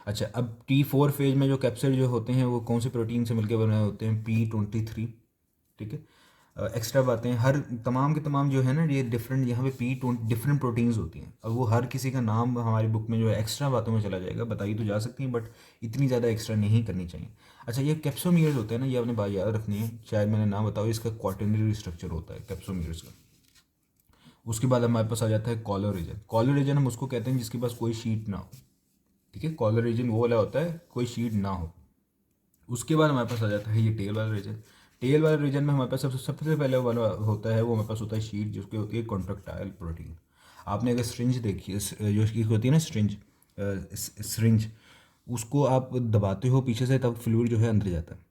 अच्छा, अब T4 फेज में जो कैप्सिड जो होते हैं वो कौन से प्रोटीन से मिलकर बने होते हैं? P23, ठीक है। एक्स्ट्रा बातें, हर तमाम के तमाम जो है ना ये डिफरेंट, यहाँ पे डिफरेंट प्रोटीन्स होती हैं। अब वो हर किसी का नाम हमारी बुक में जो है एक्स्ट्रा बातों में चला जाएगा, बताई तो जा सकती हैं बट इतनी ज़्यादा एक्स्ट्रा नहीं करनी चाहिए। अच्छा, ये कैप्सोमियर्स होते हैं ना, ये आपने बात याद रखनी है, शायद मैंने नाम बताओ, इसका क्वाटर्नरी स्ट्रक्चर होता है कैप्सोमियर्स का। उसके बाद हमारे पास आ जाता है कॉलर रीजन। कॉलर रीजन हम उसको कहते हैं जिसके पास कोई शीट ना हो, ठीक है। कॉलर रीजन वो वाला होता है कोई शीट ना हो। उसके बाद हमारे पास आ जाता है ये टेल वाला रीजन। टेल वाले रीजन में हमारे पास सबसे पहले वाला होता है, वो हमारे पास होता है शीट, जिसकी होती है कॉन्ट्रैक्टाइल प्रोटीन। आपने अगर स्ट्रिंज देखी है, जो इसकी होती है ना स्ट्रिंज, उसको आप दबाते हो पीछे से, तब फ्लूइड जो है अंदर जाता है,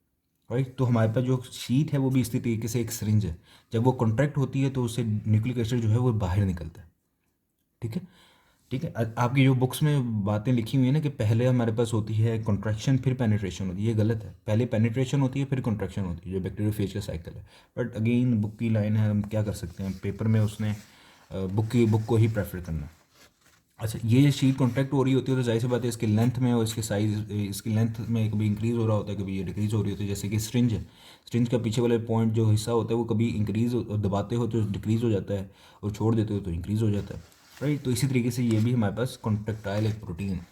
राइट। तो हमारे पास जो शीट है वो भी इसी तरीके से एक सिरिंज है, जब वो कॉन्ट्रैक्ट होती है तो उससे न्यूक्लिक एसिड जो है वो बाहर निकलता है, ठीक है। ठीक है, आपकी जो बुक्स में बातें लिखी हुई है ना कि पहले हमारे पास होती है कॉन्ट्रैक्शन फिर पेनिट्रेशन होती है, ये गलत है। पहले पेनिट्रेशन होती है फिर कॉन्ट्रैक्शन होती है, जो बैक्टीरियोफेज का साइकिल है। बट अगेन बुक की लाइन है, हम क्या कर सकते हैं, पेपर में उसने बुक को ही प्रेफर करना है। अच्छा, ये शीट कॉन्ट्रैक्ट हो रही होती है तो जाहिर सी बात है इसके लेंथ में और इसके साइज, इसकी लेंथ में कभी इंक्रीज़ हो रहा होता है, कभी ये डिक्रीज़ हो रही होती है। जैसे कि स्ट्रिंज है, स्ट्रिंज का पीछे वाले पॉइंट जो हिस्सा होता है वो कभी इंक्रीज़ दबाते हो तो डिक्रीज़ हो जाता है, और छोड़ देते हो तो इंक्रीज़ हो जाता है, राइट। तो इसी तरीके से ये भी हमारे पास कॉन्ट्रैक्टाइल एक प्रोटीन है।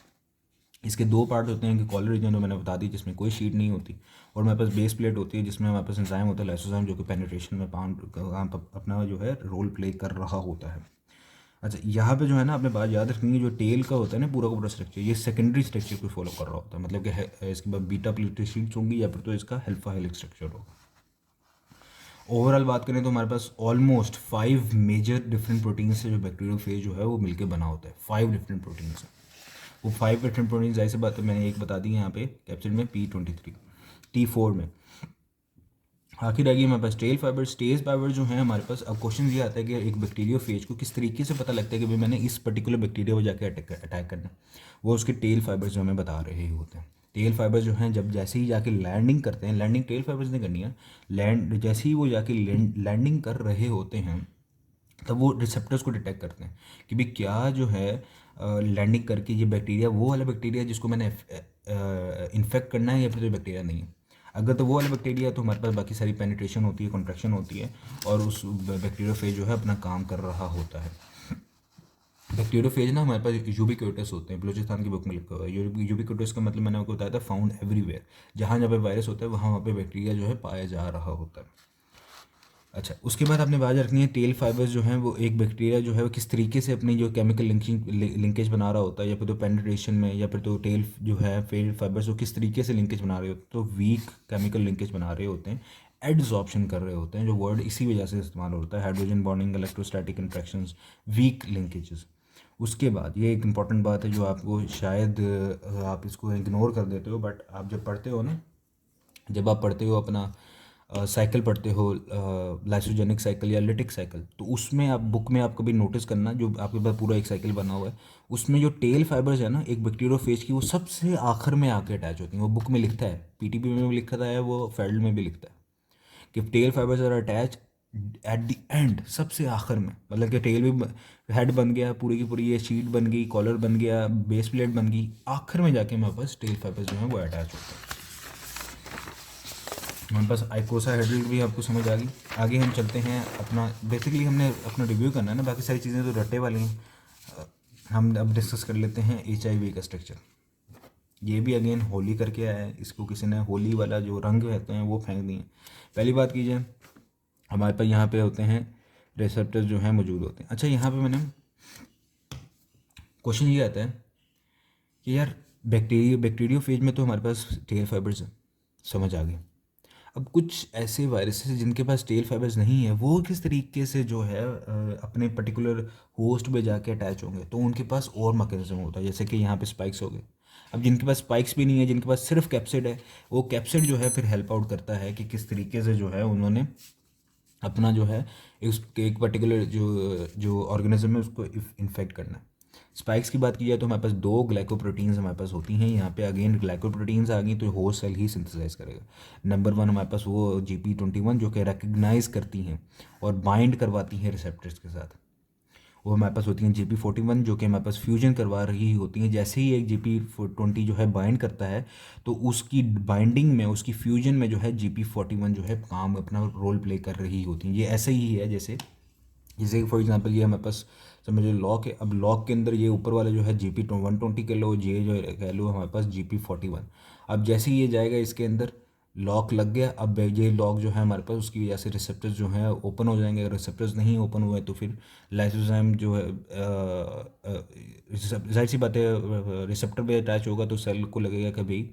इसके दो पार्ट होते हैं कि कॉलर रीजन जो मैंने बता दी जिसमें कोई शीट नहीं होती, और हमारे पास बेस प्लेट होती है जिसमें हमारे पास एंजाइम होता है लाइसोजाइम, जो कि पेनिट्रेशन में अपना जो है रोल प्ले कर रहा होता है। अच्छा, यहाँ पे जो है ना आपने बात याद रखनी है, जो टेल का होता है ना पूरा का पूरा स्ट्रक्चर, ये सेकेंडरी स्ट्रक्चर को फॉलो कर रहा होता है, मतलब कि इसके बाद बीटा प्लेटेड शीट्स होंगी या फिर तो इसका अल्फा हेलिक्स स्ट्रक्चर होगा। ओवरऑल बात करें तो हमारे पास ऑलमोस्ट 5 मेजर डिफरेंट प्रोटीन से जो बैक्टीरियोफेज जो है वो मिलके बना होता है, 5 डिफरेंट प्रोटीन से। वो 5 डिफरेंट प्रोटीन ऐसे बात मैंने एक बता दी है यहाँ पे कैप्सिड में, P23 T4 में। आखिर आगे हमारे पास टेल फाइबर, स्टेज फाइबर जो है हमारे पास। अब क्वेश्चन ये आता है कि एक बैक्टीरियोफेज को किस तरीके से पता लगता है कि भाई मैंने इस पर्टिकुलर बैक्टीरिया को जाके अटैक करना है, वो उसके टेल फाइबर्स जो हमें बता रहे होते हैं। टेल फाइबर जो हैं जब जैसे ही जाके लैंडिंग करते हैं, लैंडिंग टेल फाइबर्स ने करनी है, लैंड जैसे ही वो जाके लैंडिंग कर रहे होते हैं तब वो रिसेप्टर्स को डिटेक्ट करते हैं कि भाई क्या जो है लैंडिंग करके ये बैक्टीरिया वो वाला बैक्टीरिया जिसको मैंने इन्फेक्ट करना है या फिर तो बैक्टीरिया नहीं है। अगर तो वो वाला बैक्टीरिया है तो हमारे पास बाकी सारी पेनिट्रेशन होती है, कॉन्ट्रैक्शन होती है और उस बैक्टीरियोफेज जो है अपना काम कर रहा होता है। बैक्टीरियोफेज ना हमारे पास यूबिक्यूटस होते हैं, बलूचिस्तान की बुक में लिखा हुआ है। यूबिक्यूटस का मतलब मैंने आपको बताया था फाउंड एवरीवेयर, जहाँ जहाँ पे वायरस होता है वहाँ पे बैक्टीरिया जो है पाया जा रहा होता है। अच्छा, उसके बाद आपने बात रखनी है टेल फाइबर्स जो हैं वो एक बैक्टीरिया जो है वो किस तरीके से अपनी जो केमिकल लिंकेज बना रहा होता है, या फिर तो पेनिट्रेशन में, या फिर तो टेल जो है टेल फाइबर्स वो किस तरीके से लिंकेज बना रहे होते हैं, तो वीक केमिकल लिंकेज बना रहे होते हैं, एडजॉर्प्शन कर रहे होते हैं, जो वर्ड इसी वजह से इस्तेमाल होता है, hydrogen bonding, electrostatic interactions, weak linkages. उसके बाद ये एक इंपॉर्टेंट बात है जो आपको शायद आप इसको इग्नोर कर देते हो, बट आप जब पढ़ते हो ना, जब आप पढ़ते हो अपना साइकिल पढ़ते हो, लाइसोजेनिक साइकिल या लिटिक साइकिल, तो उसमें आप बुक में आप कभी नोटिस करना जो आपके पास पूरा एक साइकिल बना हुआ है, उसमें जो टेल फाइबर्स है ना एक बैक्टीरियोफेज की, वो सबसे आखिर में आके अटैच होती हैं। वो बुक में लिखता है, पीटीपी में भी लिखा है, वो फेल्ड में भी लिखता है कि tail fibres are attach at the end, सबसे आखिर में। मतलब कि टेल भी हेड बन गया पूरी की पूरी, ये शीट बन गई, कॉलर बन गया, बेस प्लेट बन गई, आखिर में जाके हमारे पास टेल फाइबर्स जो है वो अटैच होता है। हमारे पास आइकोसाहेड्रल भी आपको समझ आ गई। आगे हम चलते हैं अपना, बेसिकली हमने अपना रिव्यू करना है ना, बाकी सारी चीज़ें तो रट्टे वाली हैं। हम अब डिस्कस कर लेते हैं HIV का स्ट्रक्चर। ये भी अगेन होली करके आया है, इसको किसी ने होली वाला जो रंग रहते हैं वो फेंक दिए। पहली बात कीजिए, हमारे पास यहाँ पे होते हैं रिसेप्टर्स जो हैं मौजूद होते हैं। अच्छा, यहाँ पे मैंने क्वेश्चन ये आता है कि यार बैक्टीरियोफेज में तो हमारे पास टेल फाइबर्स हैं, समझ आ गई। अब कुछ ऐसे वायरसेस जिनके पास टेल फाइबर्स नहीं है, वो किस तरीके से जो है अपने पर्टिकुलर होस्ट पे जाके अटैच होंगे, तो उनके पास और मैकेनिज्म होता है, जैसे कि यहाँ पे स्पाइक्स हो गए। अब जिनके पास स्पाइक्स भी नहीं है, जिनके पास सिर्फ कैप्सिड है, वो कैप्सिड जो है फिर हेल्प आउट करता है कि किस तरीके से जो है उन्होंने अपना जो है एक पर्टिकुलर जो जो ऑर्गेनिज्म है उसको इन्फेक्ट करना है। स्पाइक्स की बात की जाए तो हमारे पास 2 ग्लाइकोप्रोटीन्स हमारे पास होती हैं। यहाँ पे अगेन ग्लाइकोप्रोटीन्स आ गई तो होस्ट सेल ही सिंथेसाइज करेगा। नंबर 1 हमारे पास वो GP21 जो कि रिकग्नाइज करती हैं और बाइंड करवाती हैं रिसेप्टर्स के साथ। वो हमारे पास होती हैं GP41 जो कि हमारे पास फ्यूजन करवा रही होती हैं। जैसे ही एक GP20 जो है बाइंड करता है तो उसकी बाइंडिंग में, उसकी फ्यूजन में जो है GP41 जो है काम अपना रोल प्ले कर रही होती हैं। ये ऐसे ही है जैसे जैसे फॉर एग्जांपल ये हमारे पास समझ लो लॉक है। अब लॉक के अंदर ये ऊपर वाला जो है GP120 कह लो, ये जो कह लो हमारे पास GP41। अब जैसे ही ये जाएगा इसके अंदर लॉक लग गया। अब ये लॉक जो है हमारे पास उसकी वजह से रिसेप्टर्स जो हैं ओपन हो जाएंगे। अगर रिसेप्टर्स नहीं ओपन हुए तो फिर लाइसोजाइम जो है जाहिर सी बात है रिसेप्टर पे अटैच होगा तो सेल को लगेगा कि भाई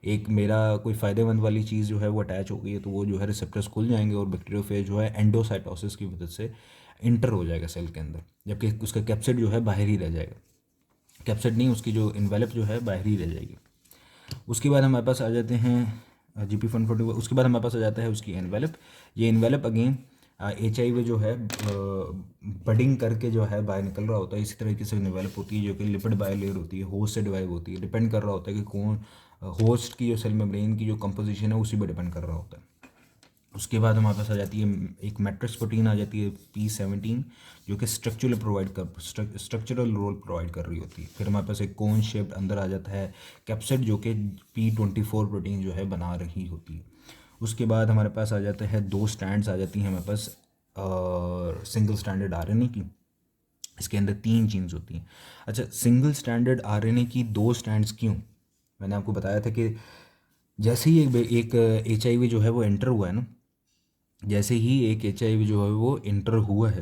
एक मेरा कोई फ़ायदेमंद वाली चीज़ जो है वो अटैच हो गई है, तो वो जो है रिसेप्टर्स खुल जाएंगे और बैक्टीरियोफेज जो है एंडोसाइटोसिस की मदद से इंटर हो जाएगा सेल के अंदर, जबकि उसका कैप्सिड जो है बाहर ही रह जाएगा। कैप्सिड नहीं, उसकी जो इन्वेलप जो है बाहर ही रह जाएगी। उसके बाद हमारे पास आ जाते हैं GP140। उसके बाद हमारे पास आ जाता है उसकी एनवेलप। ये एनवेलप अगेन HIV जो है बडिंग करके जो है बाहर निकल रहा होता है। इसी तरीके से एनवेलप होती है जो कि लिपिड बायोलेयर होती है, होस्ट से डिवाइड होती है। डिपेंड कर रहा होता है कि कौन होस्ट की जो सेल मेम्ब्रेन की जो कंपोजिशन है उसी पर डिपेंड कर रहा होता है। उसके बाद हमारे पास आ जाती है एक मैट्रिक्स प्रोटीन आ जाती है P17 जो कि स्ट्रक्चरल रोल प्रोवाइड कर रही होती है। फिर हमारे पास एक कोन शेप्ड अंदर आ जाता है कैप्सिड जो कि P24 प्रोटीन जो है बना रही होती है। उसके बाद हमारे पास आ जाते हैं 2 स्ट्रैंड्स आ जाती हैं हमारे पास सिंगल स्ट्रैंडेड RNA की। इसके अंदर 3 जीन्स होती हैं। अच्छा, सिंगल स्ट्रैंडेड RNA की 2 स्ट्रैंड्स क्यों? मैंने आपको बताया था कि जैसे ही एक HIV जो है वो एंटर हुआ है ना, जैसे ही एक HIV जो है वो इंटर हुआ है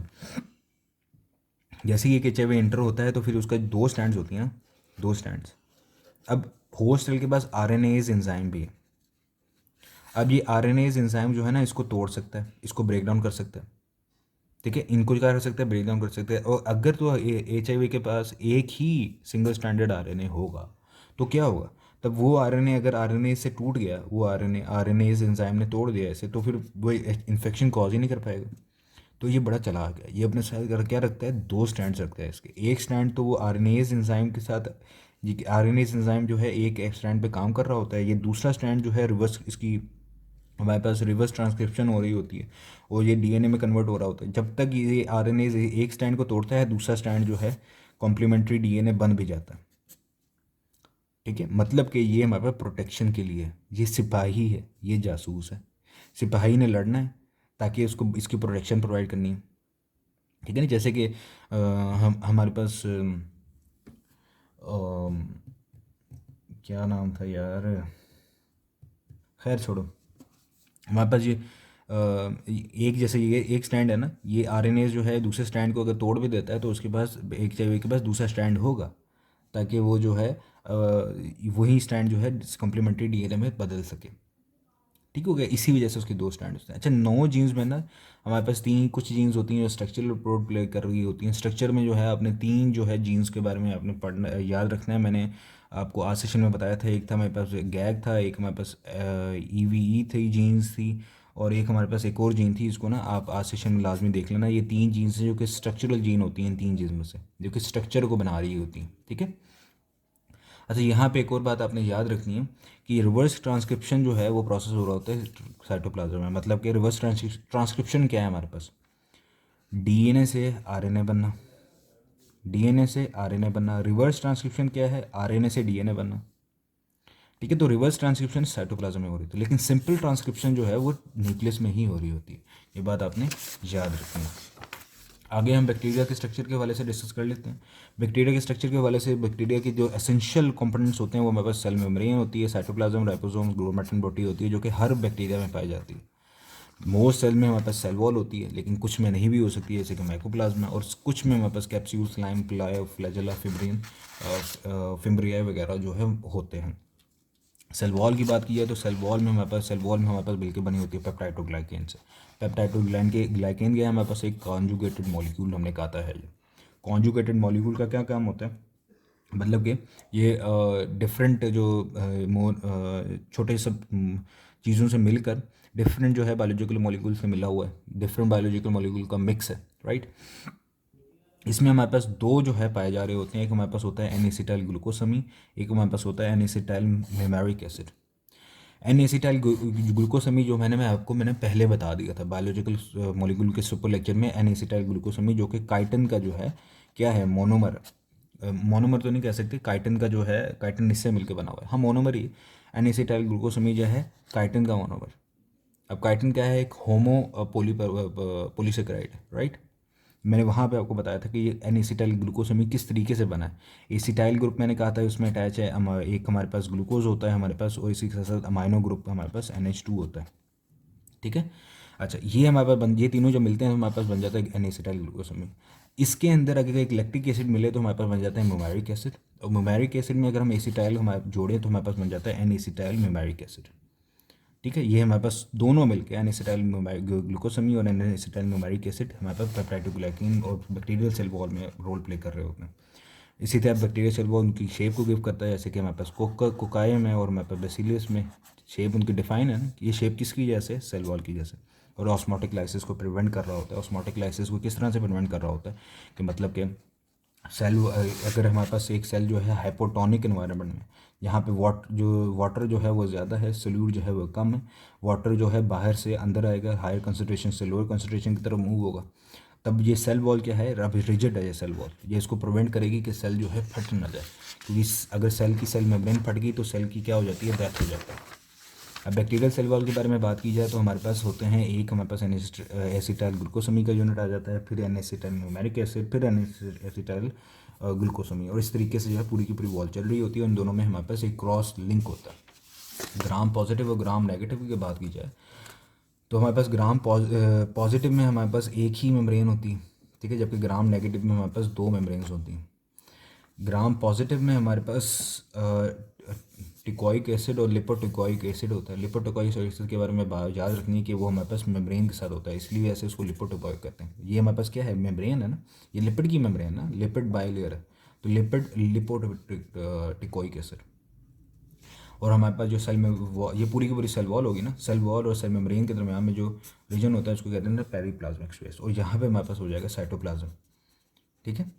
जैसे ही एक एच एंटर होता है तो फिर उसका दो स्टैंड्स होती हैं ना, दो स्टैंड्स। अब होस्ट सेल के पास आरएनएज एंजाइम भी है। अब ये आरएनएज एंजाइम जो है ना, इसको तोड़ सकता है, इसको ब्रेक डाउन कर सकता है। ठीक है, इनको क्या कर सकता है, ब्रेक डाउन कर सकते हैं। और अगर तो एच आई वी के पास एक ही सिंगल स्टैंडर्ड आरएनए होगा तो क्या होगा, तब वो आरएनए अगर आरएनए से टूट गया, वो आरएनए एंजाइम ने तोड़ दिया इसे, तो फिर वो इन्फेक्शन कॉज ही नहीं कर पाएगा। तो ये बड़ा चालाक है, ये अपने साथ क्या रखता है, दो स्टैंड्स रखता है इसके। एक स्टैंड तो वो आरएनएज एंजाइम के साथ, ये आरएनएज एंजाइम जो है एक स्टैंड पे काम कर रहा होता है, ये दूसरा स्टैंड जो है रिवर्स, इसकी हमारे पास रिवर्स ट्रांसक्रिप्शन हो रही होती है और ये डीएनए में कन्वर्ट हो रहा होता है। जब तक ये आरएनएज एक स्टैंड को तोड़ता है, दूसरा स्टैंड जो है कॉम्प्लीमेंट्री डीएनए बन भी जाता है। ठीक है, मतलब कि ये हमारे पास प्रोटेक्शन के लिए है, ये सिपाही है, ये जासूस है। सिपाही ने लड़ना है ताकि उसको इसकी प्रोटेक्शन प्रोवाइड करनी है। ठीक है ना, जैसे कि हम हमारे पास क्या नाम था यार, खैर छोड़ो। हमारे पास ये एक, जैसे ये एक स्टैंड है ना, ये आरएनए जो है दूसरे स्टैंड को अगर तोड़ भी देता है तो उसके पास एक चाहिए के पास दूसरा स्टैंड होगा, ताकि वो जो है वही स्टैंड जो है कम्प्लीमेंट्री डीएनए में बदल सके। ठीक हो गया, इसी वजह से उसके दो स्टैंड होते हैं। अच्छा, 9 जीन्स में ना हमारे पास तीन कुछ जीन्स होती हैं जो स्ट्रक्चरल रोल प्ले कर रही होती हैं। स्ट्रक्चर में जो है अपने तीन जो है जीन्स के बारे में आपने पढ़ना, याद रखना है। मैंने आपको आज सेशन में बताया था, एक था हमारे पास गैग था, एक हमारे पास ईवीई थी, जीन्स थी, और एक हमारे पास एक और जीन थी। इसको ना आप आज सेशन में लाजमी देख लेना। ये तीन जीन्स हैं जो कि स्ट्रक्चरल जीन होती हैं, तीन जीन्स में से, जो कि स्ट्रक्चर को बना रही होती हैं। ठीक है। अच्छा, यहाँ पे एक और बात आपने याद रखनी है कि रिवर्स ट्रांसक्रिप्शन जो है वो प्रोसेस हो रहा होता है साइटोप्लाज्म में। मतलब कि रिवर्स ट्रांसक्रिप्शन क्या है हमारे पास, डीएनए से आरएनए बनना, डीएनए से आरएनए बनना। रिवर्स ट्रांसक्रिप्शन क्या है, आरएनए से डीएनए बनना। ठीक है, तो रिवर्स ट्रांसक्रिप्शन साइटोप्लाज्म में हो रही थी, लेकिन सिंपल ट्रांसक्रिप्शन जो है वो न्यूक्लियस में ही हो रही होती है। ये बात आपने याद रखनी है। आगे हम बैक्टीरिया के स्ट्रक्चर के हवाले से डिस्कस कर लेते हैं। बैक्टीरिया के स्ट्रक्चर के हवाले से, बैक्टीरिया के जो एसेंशियल कंपोनेंट्स होते हैं वो हमारे पास सेल मेम्ब्रेन होती है, साइटोप्लाज्म, राइबोसोम, ग्लोमेरुलस बॉडी होती है, जो कि हर बैक्टीरिया में पाई जाती है। मोस्ट सेल में हमारे पास सेल वॉल होती है, लेकिन कुछ में नहीं भी हो सकती है, जैसे कि माइकोप्लाज्मा, और कुछ में हमारे पास capsule, slime, pili, flagella, fibrin, fimbriae वगैरह जो है होते हैं। सेल वॉल की बात की जाए तो सेल वॉल में हमारे पास बिल्कुल बनी होती है पेप्टाइडोग्लाइकेन से। ग्लाइकेन गया हमारे पास एक कॉन्जुगेटेड मॉलिक्यूल, हमने कहा था है। ये कॉन्जुगेटेड मॉलिक्यूल का क्या काम होता है, मतलब कि ये डिफरेंट जो छोटे सब चीज़ों से मिलकर डिफरेंट जो है बायोलॉजिकल मॉलिक्यूल से मिला हुआ है, डिफरेंट बायोलॉजिकल मॉलिक्यूल का मिक्स है, राइट। इसमें हमारे पास दो जो है पाए जा रहे होते हैं, एक हमारे पास होता है एन एसिटाइल ग्लूकोसमी, एक हमारे पास होता है N acetyl muramic acid. N acetyl glucosamine जो मैंने पहले बता दिया था बायोलॉजिकल मॉलिक्यूल के सुपर लेक्चर में। एन एसिटाइल ग्लूकोसमी जो कि काइटन का जो है क्या है, मोनोमर। मोनोमर तो नहीं कह सकते, काइटन का जो है, काइटन इससे मिलकर बना हुआ है, हाँ मोनोमर ही। एन एसिटाइल ग्लूकोसमी जो है काइटन का मोनोमर। अब काइटिन क्या है, एक होमो पोलीसेकेराइड, राइट। मैंने वहाँ पे आपको बताया था कि ये एन एसिटाइल ग्लूकोसमी किस तरीके से बना है। एसिटाइल ग्रुप मैंने कहा था उसमें अटैच है, एक हमारे पास ग्लूकोज होता है हमारे पास, और इसी के साथ अमाइनो ग्रुप हमारे पास NH2 होता है। ठीक है। अच्छा, ये हमारे पास ये तीनों जब मिलते हैं तो हमारे पास बन जाता है एन एसिटाइल ग्लूकोसमी। इसके अंदर अगर एक लैक्टिक एसिड मिले तो हमारे पास बन जाता है मेमेरिक एसिड, और मेमेरिक एसिड में अगर हम एसिटाइल हमारे जोड़ें तो हमारे पास बन जाता है एन एसिटाइल मेमेरिक एसिड। ठीक है, ये हमारे पास दोनों मिलकर एन एसिटाइल ग्लूकोसमी और एन एसिटाइल मेमेरिक एसिड हमारे पास पेप्टाइडोग्लाइकेन और बैक्टीरियल सेल वॉल में रोल प्ले कर रहे होते हैं। इसी तरह बैक्टीरियल सेल वॉल उनकी शेप को गिव करता है, जैसे कि हमारे पास कोकायम है और हमारे पास बेसिलियस में शेप उनकी डिफाइन है ना, ये शेप किसकी जैसे, सेल वॉल की जैसे। और ऑस्मोटिक लाइसिस को प्रिवेंट कर रहा होता है। ऑस्मोटिक लाइसिस को किस तरह से प्रिवेंट कर रहा होता है कि मतलब कि सेल, अगर हमारे पास एक सेल जो है हाइपोटोनिक इन्वायरमेंट में, यहाँ पे वाटर जो है वो ज़्यादा है, सोल्यूट जो है वो कम है, वाटर जो है बाहर से अंदर आएगा, हायर कंसनट्रेशन से लोअर कंसनट्रेशन की तरफ मूव होगा, तब ये सेल वॉल क्या है, अभी रिजिड है ये सेल वॉल, ये इसको प्रिवेंट करेगी कि सेल जो है फट ना जाए। क्योंकि अगर सेल मेम्ब्रेन फट गई तो सेल की क्या हो जाती है, डेथ हो जाता है। अब बैक्टीरियल सेल वॉल के बारे में बात की जाए तो हमारे पास होते हैं, एक हमारे पास एसिटाइल ग्लूकोसमी का यूनिट आ जाता है, फिर एन एसिटाइल न्यूमेरिक एसिड, फिर एन एसिटाइल ग्लूकोसमी, और इस तरीके से जो है पूरी की पूरी वॉल चल रही होती है। उन दोनों में हमारे पास एक क्रॉस लिंक होता है। ग्राम पॉजिटिव और ग्राम नेगेटिव की बात की जाए तो हमारे पास ग्राम पॉजिटिव में हमारे पास एक ही मेम्ब्रेन होती है, ठीक है, जबकि ग्राम नेगेटिव में हमारे पास दो मेम्ब्रेन्स होती हैं। ग्राम पॉजिटिव में हमारे पास टिकोइक एसिड और लिपोटिकोइक एसिड होता है। लिपोटिकोइक एसिड के बारे में याद रखनी है कि वो हमारे पास मेम्ब्रेन के साथ होता है, इसलिए ऐसे उसको लिपोटिकोइक कहते हैं। ये हमारे पास क्या है, मेम्ब्रेन है ना, ये लिपिड की मेम्ब्रेन है ना, लिपिड बाइलेयर है, तो लिपिड लिपोटिकोइक एसिड। और हमारे पास जो सेल में ये पूरी की पूरी सेल वॉल होगी ना, सेल वॉल और सेल मेम्ब्रेन के दरमियान में जो रीजन होता है उसको कहते हैं पेरीप्लाज्मिक स्पेस, और यहाँ पे हमारे पास हो जाएगा साइटोप्लाज्म। ठीक है,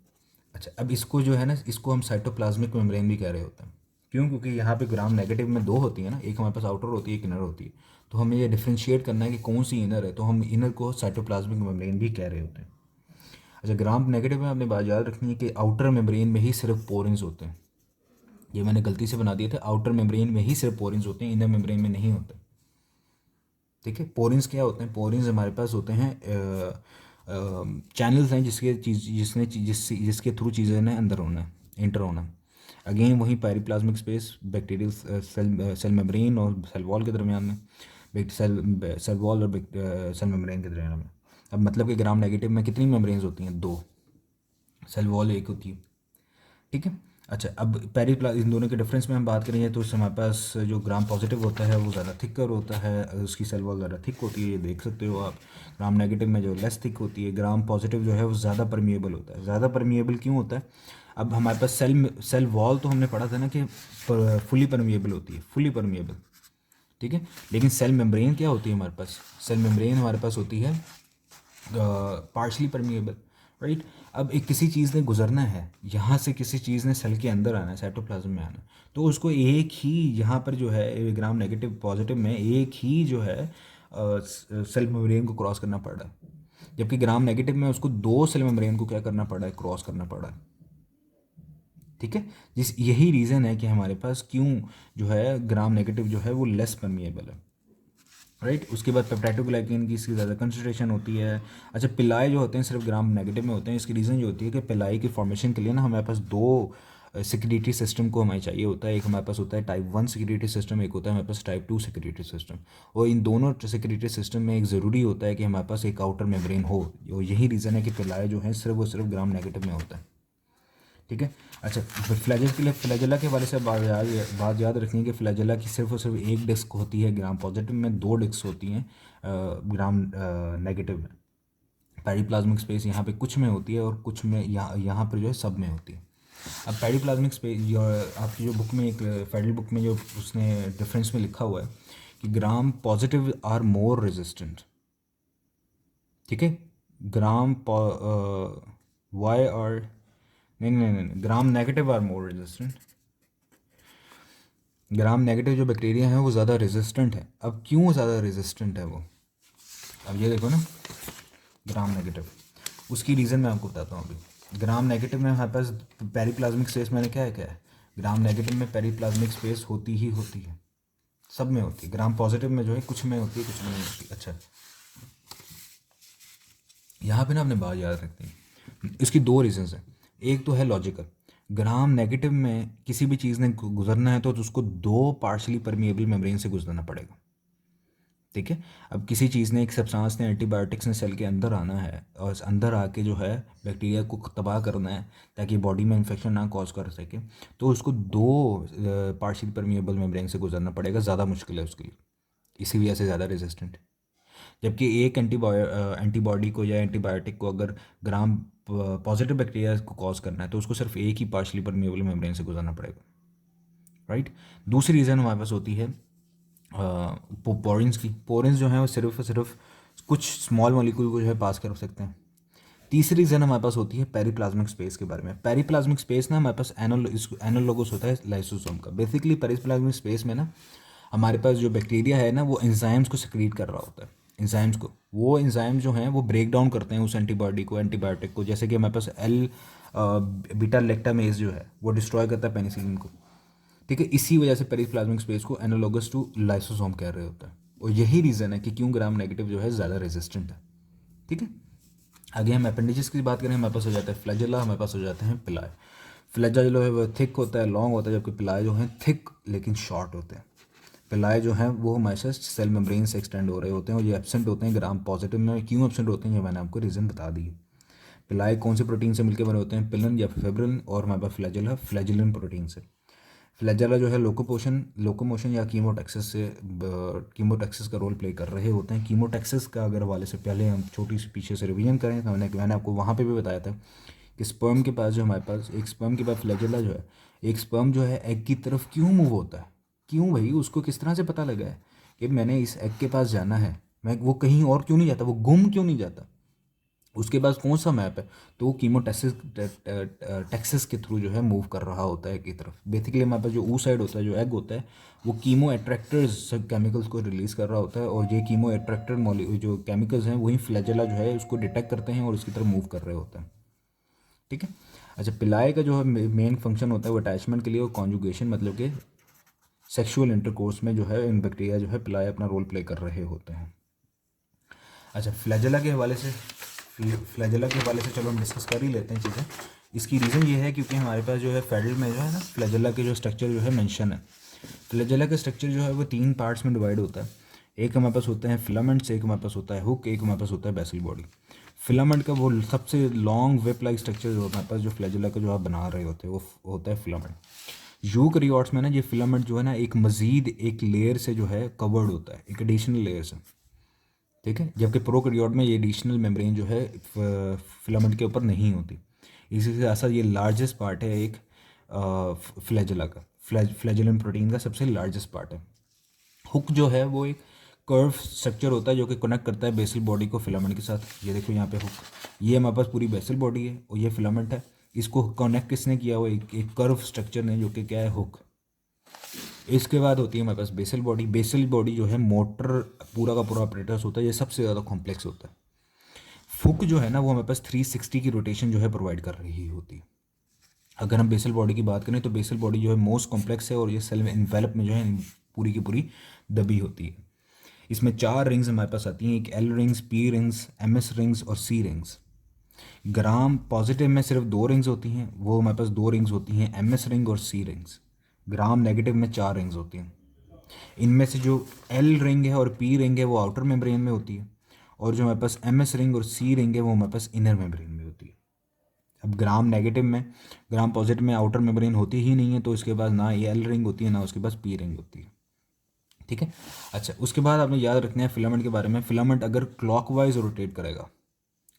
अच्छा अब इसको जो है ना, इसको हम साइटोप्लाज्मिक मेम्ब्रेन भी कह रहे होते हैं। क्यों? क्योंकि यहाँ पे ग्राम नेगेटिव में दो होती है ना, एक हमारे पास आउटर होती है, एक इनर होती है, तो हमें ये डिफ्रेंशिएट करना है कि कौन सी इनर है, तो हम इनर को साइटोप्लाज्मिक मेम्ब्रेन भी कह रहे होते हैं। अच्छा, ग्राम नेगेटिव में आपने बात याद रखनी है कि आउटर मेम्ब्रेन में ही सिर्फ पोरेंस होते हैं। ये मैंने गलती से बना दिए थे, आउटर मेम्ब्रेन में ही सिर्फ पोरेंस होते हैं, इनर मेम्ब्रेन में नहीं होते। ठीक है, पोरेंस क्या होते हैं? पोरेंस हमारे पास होते हैं चैनल्स हैं जिसके थ्रू चीज़ें ने अंदर होना है, एंटर होना है। अगेन वही periplasmic space bacterial cell membrane और सेल वॉल के दरमियान में, सेल वॉल और सेल मेम्ब्रेन के दरमियान में। अब मतलब कि ग्राम नेगेटिव में कितनी मेम्ब्रेन्स होती हैं? दो, सेल वॉल एक होती है। ठीक है, अच्छा अब इन दोनों के डिफरेंस में हम बात करेंगे तो हमारे पास जो ग्राम पॉजिटिव होता है वो ज़्यादा थिकर होता है, उसकी सेल वॉल ज़्यादा थिक होती है, ये देख सकते हो आप। ग्राम नेगेटिव में जो लेस थिक होती है, ग्राम पॉजिटिव जो है वो ज़्यादा परमिएबल होता है। ज़्यादा परमिएबल क्यों होता है? अब हमारे पास सेल वॉल तो हमने पढ़ा था ना कि फुली परमिएबल होती है, फुली परमिएबल। ठीक है, लेकिन सेल मेम्ब्रेन क्या होती है हमारे पास? सेल मेम्ब्रेन हमारे पास होती है पार्शली परमिएबल, राइट। अब एक किसी चीज़ ने गुजरना है, यहाँ से किसी चीज़ ने सेल के अंदर आना है, साइटोप्लाज्म में आना है, तो उसको एक ही यहाँ पर जो है ग्राम नेगेटिव पॉजिटिव में एक ही जो है सेल मेम्ब्रेन को क्रॉस करना पड़ रहा है, जबकि ग्राम नेगेटिव में उसको दो सेल मेम्ब्रेन को क्या करना पड़ा है? क्रॉस करना पड़ा है। ठीक है, यही रीज़न है कि हमारे पास क्यों जो है ग्राम नेगेटिव जो है वो लेस परमिएबल है, राइट। उसके बाद पेप्टाइडोग्लाइकेन की इसकी ज़्यादा कंसनट्रेशन होती है। अच्छा, पिलाई जो होते हैं सिर्फ ग्राम नेगेटिव में होते हैं, इसकी रीज़न जो होती है कि पिलाई की फॉर्मेशन के लिए ना हमारे पास दो सिक्रेटरी सिस्टम को हमें चाहिए होता है। एक हमारे पास होता है टाइप 1 सिक्रेटरी सिस्टम, एक होता है हमारे पास टाइप 2 सिक्रेटरी सिस्टम, और इन दोनों सिक्रेटरी सिस्टम में एक ज़रूरी होता है कि हमारे पास एक आउटर मेम्ब्रेन हो, और यही रीज़न है कि पिलाई जो है सिर्फ वो सिर्फ ग्राम नेगेटिव में होता है। ठीक है, अच्छा फ्लैजल के लिए, फ्लैजला के बारे से बात याद रखनी है कि फ्लैजला की सिर्फ और सिर्फ एक डिस्क होती है ग्राम पॉजिटिव में, दो डिस्क होती हैं ग्राम नेगेटिव में। पेरिप्लाज्मिक स्पेस यहाँ पे कुछ में होती है और कुछ में यहाँ पर जो है सब में होती है। अब पेरिप्लाज्मिक स्पेस जो आपकी जो बुक में, एक फेडरल बुक में जो उसने डिफरेंस में लिखा हुआ है कि gram positive are more resistant. ठीक है, ग्राम वाई आर नहीं, gram negative are more resistant. Gram negative जो बैक्टीरिया है वो ज़्यादा रेजिस्टेंट है। अब क्यों ज़्यादा रेजिस्टेंट है वो? अब ये देखो ना, ग्राम नेगेटिव, उसकी रीज़न मैं आपको बताता हूँ अभी। ग्राम नेगेटिव में हमारे पास पेरिप्लाज्मिक स्पेस मैंने क्या है, ग्राम नेगेटिव में पेरिप्लाज्मिक स्पेस होती ही होती है, सब में होती है। ग्राम पॉजिटिव में जो है कुछ में होती है, कुछ में नहीं होती। अच्छा, यहाँ पे ना आपने बात याद रखनी है, इसकी दो रीजंस हैं। एक तो है लॉजिकल, ग्राम नेगेटिव में किसी भी चीज़ ने गुजरना है तो उसको दो पार्शली परमिएबल मेम्ब्रेन से गुजरना पड़ेगा। ठीक है, अब किसी चीज़ ने, एक सब्सटेंस ने, एंटीबायोटिक्स ने सेल के अंदर आना है और अंदर आके जो है बैक्टीरिया को तबाह करना है ताकि बॉडी में इन्फेक्शन ना कॉज कर सके, तो उसको दो पार्शली परमिएबल मेम्ब्रेन से गुजरना पड़ेगा, ज़्यादा मुश्किल है उसके लिए, इसी वजह से ज़्यादा रेजिस्टेंट। जबकि एक एंटीबॉडी को या एंटीबायोटिक को अगर ग्राम पॉजिटिव बैक्टीरिया को कॉज करना है तो उसको सिर्फ एक ही पार्शली परमिएबल मेम्ब्रेन से गुजरना पड़ेगा, राइट। दूसरी रीज़न हमारे पास होती है पोरेंस की। पोरेंस जो है वो सिर्फ और सिर्फ कुछ स्मॉल मॉलिक्यूल को जो है पास कर सकते हैं। तीसरी रीज़न हमारे पास होती है पेरिप्लाज्मिक स्पेस के बारे में। पेरिप्लाज्मिक स्पेस ना हमारे पास एनालोगस होता है लाइसोसोम का। बेसिकली पेरिप्लाज्मिक स्पेस में ना हमारे पास जो बैक्टीरिया है ना वो एंजाइम्स को सिक्रीट कर रहा होता है। एंजाइम्स को, वो एंजाइम जो हैं वो ब्रेक डाउन करते हैं उस एंटीबॉडी को, एंटीबायोटिक को, जैसे कि हमारे पास बीटा लैक्टामेज जो है वो डिस्ट्रॉय करता है पेनिसिलिन को। ठीक है, इसी वजह से पेरिप्लाज्मिक स्पेस को एनालोगस टू लाइसोसोम कह रहे होता है, और यही रीज़न है कि क्यों ग्राम नेगेटिव जो है ज़्यादा रेजिस्टेंट है। ठीक है, आगे हम अपेंडिजेस की बात करें, हमारे पास हो जाता है फ्लैजेला, हमारे पास हो जाते हैं पिलाए। फ्लैजेला जो है वो थिक होता है, लॉन्ग होता है, जबकि पिलाए जो है थिक लेकिन शॉर्ट होते हैं। पिलाए जो हैं वो हमारे साथ सेल मेम्ब्रेन से एक्सटेंड हो रहे होते हैं और ये एब्सेंट होते हैं ग्राम पॉजिटिव में। क्यों एब्सेंट होते हैं ये मैंने आपको रीज़न बता दी। पिलाई कौन से प्रोटीन से मिलकर बने होते हैं? पिलन या फिब्रिन, और हमारे पास फ्लैजेला फ्लैजिलन प्रोटीन से। फ्लैजेला जो है लोकोमोशन या कीमोटैक्सिस का रोल प्ले कर रहे होते हैं। कीमोटैक्सिस का अगर हवाले से पहले हम छोटी सी पीछे से रिवीजन करें तो मैंने आपको वहाँ पे भी बताया था कि स्पर्म के पास जो हमारे पास एक स्पर्म के पास फ्लैजेला जो है, एक स्पर्म जो है एग की तरफ क्यों मूव होता है? क्यों भाई? उसको किस तरह से पता लगा है कि मैंने इस एग के पास जाना है? वो कहीं और क्यों नहीं जाता? वो गुम क्यों नहीं जाता? उसके पास कौन सा मैप है? तो वो कीमोटैक्सिस टैक्सिस के थ्रू जो है मूव कर रहा होता है की तरफ। बेसिकली हमारे पास जो ऊ साइड होता है, जो एग होता है, वो कीमो अट्रैक्टर्स केमिकल्स को रिलीज़ कर रहा होता है, और ये कीमो अट्रैक्टर जो केमिकल्स हैं वही फ्लैजेला जो है उसको डिटेक्ट करते हैं और उसकी तरफ मूव कर रहे होते हैं। ठीक है। अच्छा, पिलाई का जो है मेन फंक्शन होता है वो अटैचमेंट के लिए और कॉन्जुगेशन, मतलब कि सेक्सुअल इंटरकोर्स में जो है इन बैक्टीरिया जो है पिलाई अपना रोल प्ले कर रहे होते हैं। अच्छा, फ्लैजेला के हवाले से चलो हम डिस्कस कर ही लेते हैं चीज़ें। इसकी रीज़न ये है क्योंकि हमारे पास जो है फेडरल में जो है ना फ्लैजेला के जो स्ट्रक्चर जो है मेंशन है। फ्लैजेला का स्ट्रक्चर जो है वो 3 पार्ट्स में डिवाइड होता है। एक हमारे पास होते हैं फिलामेंट्स, एक हमारे पास होता है हुक, एक हमारे पास होता है बेसल बॉडी। फिलामेंट का वो सबसे लॉन्ग वेब लाइक स्ट्रक्चर जो हमारे पास जो फ्लैजेला का जो आप बना रहे होते हैं वो होता है फिलामेंट। यूकैरियोट्स में ना ये फिलामेंट जो है ना एक मज़ीद एक लेयर से जो है कवर्ड होता है, एक एडिशनल लेयर से। ठीक है। जबकि प्रोकैरियोट में ये एडिशनल मेम्ब्रेन जो है फिलामेंट के ऊपर नहीं होती। इसी से ऐसा ये लार्जेस्ट पार्ट है एक फ्लैजेला का, फ्लैजेलन प्रोटीन का सबसे लार्जेस्ट पार्ट है। हुक जो है वो एक कर्व स्ट्रक्चर होता है जो कि कनेक्ट करता है बेसल बॉडी को फिलामेंट के साथ। ये देखो यहाँ पे हुक, ये हमारे पास पूरी बेसल बॉडी है और ये फिलामेंट है। इसको कनेक्ट किसने किया हुआ? एक कर्व स्ट्रक्चर ने, जो कि क्या है? हुक। इसके बाद होती है हमारे पास बेसल बॉडी। बेसल बॉडी जो है मोटर पूरा का पूरा ऑपरेटर्स होता है, ये सबसे ज़्यादा कॉम्प्लेक्स होता है। फुक जो है ना वो हमारे पास 360 की रोटेशन जो है प्रोवाइड कर रही होती है। अगर हम बेसल बॉडी की बात करें तो बेसल बॉडी जो है मोस्ट कॉम्प्लेक्स है और ये सेल में इन्वेलप में जो है पूरी की पूरी दबी होती है। इसमें 4 रिंग्स हमारे पास आती हैं, एक L rings, P rings, M S rings और सी रिंग्स। ग्राम पॉजिटिव में सिर्फ 2 रिंग्स होती हैं, वो हमारे पास 2 रिंग्स होती हैं, एम एस रिंग और सी रिंग्स। ग्राम नेगेटिव में 4 रिंग्स होती हैं। इनमें से जो एल रिंग है और पी रिंग है वो आउटर मेम्ब्रेन में होती है, और जो हमारे पास एम एस रिंग और सी रिंग है वो हमारे पास इनर मेम्ब्रेन में होती है। अब ग्राम नेगेटिव में, ग्राम पॉजिटिव में आउटर मेम्ब्रेन होती ही नहीं है, तो इसके पास ना ये एल रिंग होती है ना उसके पास पी रिंग होती है। ठीक है। अच्छा, उसके बाद आपने याद रखना है फिलामेंट के बारे में। फिलामेंट अगर क्लॉकवाइज रोटेट करेगा,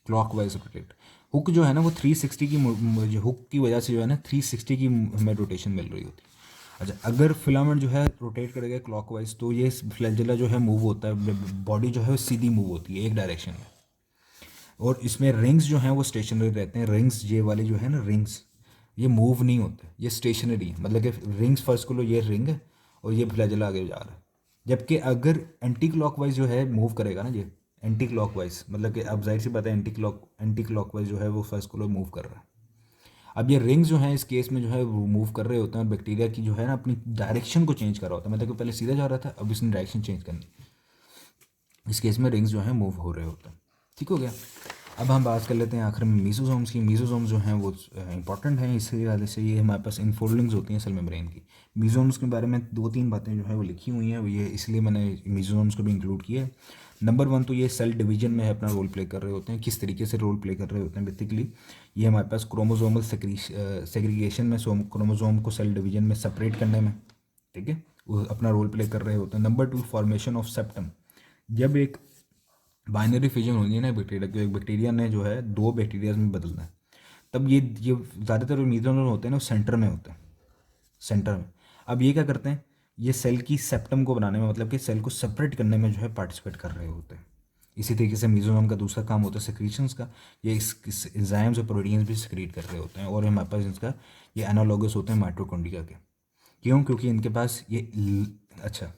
क्लॉकवाइज रोटेट, हुक जो है ना वो 360 की हुक की वजह से जो है ना 360 की हमें रोटेशन मिल रही होती है। अच्छा, अगर फिलामेंट जो है रोटेट करेगा क्लॉकवाइज तो ये फ्लैजेला जो है मूव होता है, बॉडी जो है वो सीधी मूव होती है एक डायरेक्शन में। और इसमें रिंग्स जो हैं वो स्टेशनरी रहते हैं। रिंग्स ये वाले जो है ना रिंग्स, ये मूव नहीं होते, ये स्टेशनरी है। मतलब कि रिंग्स फर्स्ट को लो, ये रिंग है और ये फ्लैजेला आगे जा रहा है। जबकि अगर एंटी क्लॉकवाइज जो है मूव करेगा ना, ये एंटी क्लॉकवाइज, मतलब कि अब जाहिर सी बात है एंटी क्लॉकवाइज जो है वो फर्स्ट को लो मूव कर रहा है। अब ये रिंग्स जो हैं इस केस में जो है वो मूव कर रहे होते हैं और बैक्टीरिया की जो है ना अपनी डायरेक्शन को चेंज कर रहा होता है। मतलब कि पहले सीधा जा रहा था, अब इसने डायरेक्शन चेंज करनी। इस केस में रिंग्स जो हैं मूव हो रहे होते हैं। ठीक हो गया। अब हम बात कर लेते हैं आखिर में मीसोसोम्स की। मीसोसोम्स जो हैं वो इंपॉर्टेंट हैं, इसी वजह से ये हमारे पास इनफोल्डिंग्स होती हैं सेल मेम्ब्रेन की। मीसोसोम्स के बारे में 2-3 बातें जो है वो लिखी हुई हैं, ये इसलिए मैंने मीसोसोम्स को भी इंक्लूड किया है। नंबर 1 तो ये सेल डिवीजन में अपना रोल प्ले कर रहे होते हैं। किस तरीके से रोल प्ले कर रहे होते हैं? बेसिकली ये हमारे पास क्रोमोसोमल सेग्रीगेशन में, क्रोमोसोम को सेल डिवीजन में सेपरेट करने में, ठीक है, वो अपना रोल प्ले कर रहे होते हैं। Number 2 formation of septum. जब एक बाइनरी फिजन होनी है ना बैक्टीरिया की, एक बैक्टीरिया ने जो है 2 बैक्टीरियाज में बदलना है, तब ये ज़्यादातर मीथेनॉल होते हैं ना सेंटर में होते हैं, सेंटर में। अब ये क्या करते हैं? ये सेल की सेप्टम को बनाने में, मतलब कि सेल को सेपरेट करने में जो है पार्टिसिपेट कर रहे होते हैं। इसी तरीके से मीजोसोम का दूसरा काम होता है सेक्रीशंस का। ये इस एंजाइम्स और प्रोटीन्स भी सेक्रीट कर रहे होते हैं, और हमारे पास इसका ये एनालॉगस होते हैं माइटोकॉन्ड्रिया के। क्यों? क्योंकि इनके पास ये अच्छा,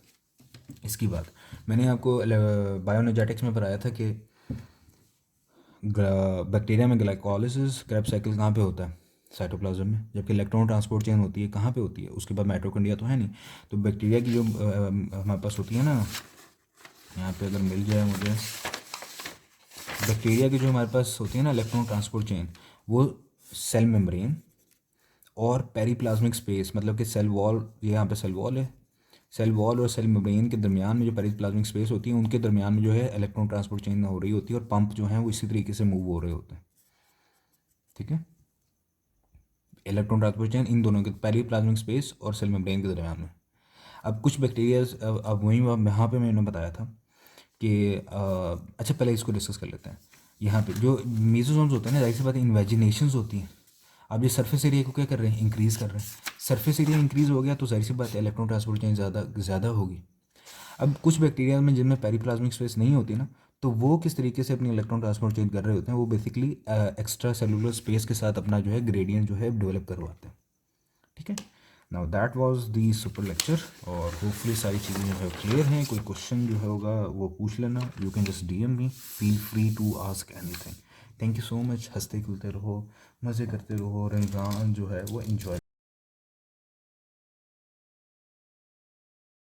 इसकी बात मैंने आपको बायोएनर्जेटिक्स में बताया था कि बैक्टीरिया में ग्लाइकोलाइसिस क्रेब्स साइकिल कहाँ पे होता है? साइटोप्लाज्म में। जबकि इलेक्ट्रॉन ट्रांसपोर्ट चेन होती है कहाँ पे होती है? उसके बाद माइटोकॉन्ड्रिया तो है नहीं। तो बैक्टीरिया की जो हमारे पास होती है ना, यहाँ पे अगर मिल जाए मुझे, बैक्टीरिया की जो हमारे पास होती है ना इलेक्ट्रॉन ट्रांसपोर्ट चेन, वो सेल मेम्ब्रेन और पेरीप्लाज्मिक स्पेस, मतलब कि सेल वॉल, ये यहाँ पे सेल वॉल है, सेल वॉल और सेल मेम्ब्रेन के दरमियान में जो पेरीप्लाज्मिक स्पेस होती है उनके दरमियान में जो है इलेक्ट्रॉन ट्रांसपोर्ट चेन हो रही होती है, और पंप जो है वो इसी तरीके से मूव हो रहे होते हैं। ठीक है, इलेक्ट्रॉन ट्रांसपोर्ट चेन इन दोनों के पेरिप्लाज्मिक स्पेस और सेल मेम्ब्रेन के दरम्यान में। अब कुछ बैक्टीरिया, अब वहीं यहाँ पे मैंने बताया था कि अच्छा पहले इसको डिस्कस कर लेते हैं। यहाँ पे जो मेसोसोम्स होते हैं ना, जाहिर सी बात है इन्वेजिनेशंस होती हैं। अब ये सरफेस एरिया को क्या कर रहे हैं, इंक्रीज़ कर रहे हैं। सरफेस एरिया इंक्रीज़ हो गया तो जाहिर सी बात है इलेक्ट्रॉन ट्रांसपोर्ट चेन ज़्यादा होगी। अब कुछ बैक्टीरिया में जिनमें पेरिप्लाज्मिक स्पेस नहीं होती ना, तो वो किस तरीके से अपनी इलेक्ट्रॉन ट्रांसपोर्ट चेंज कर रहे होते हैं, वो बेसिकली एक्स्ट्रा सेलुलर स्पेस के साथ अपना जो है ग्रेडियंट जो है डेवलप करवाते हैं। ठीक है, now that was the super lecture, और होपफुली सारी चीज़ें जो है क्लियर हैं। कोई क्वेश्चन जो है होगा वो पूछ लेना, you can just DM me, feel free to ask anything. Thank you so much, हंसते खेलते रहो, मज़े करते रहो, रमज़ान जो है वो इन्जॉय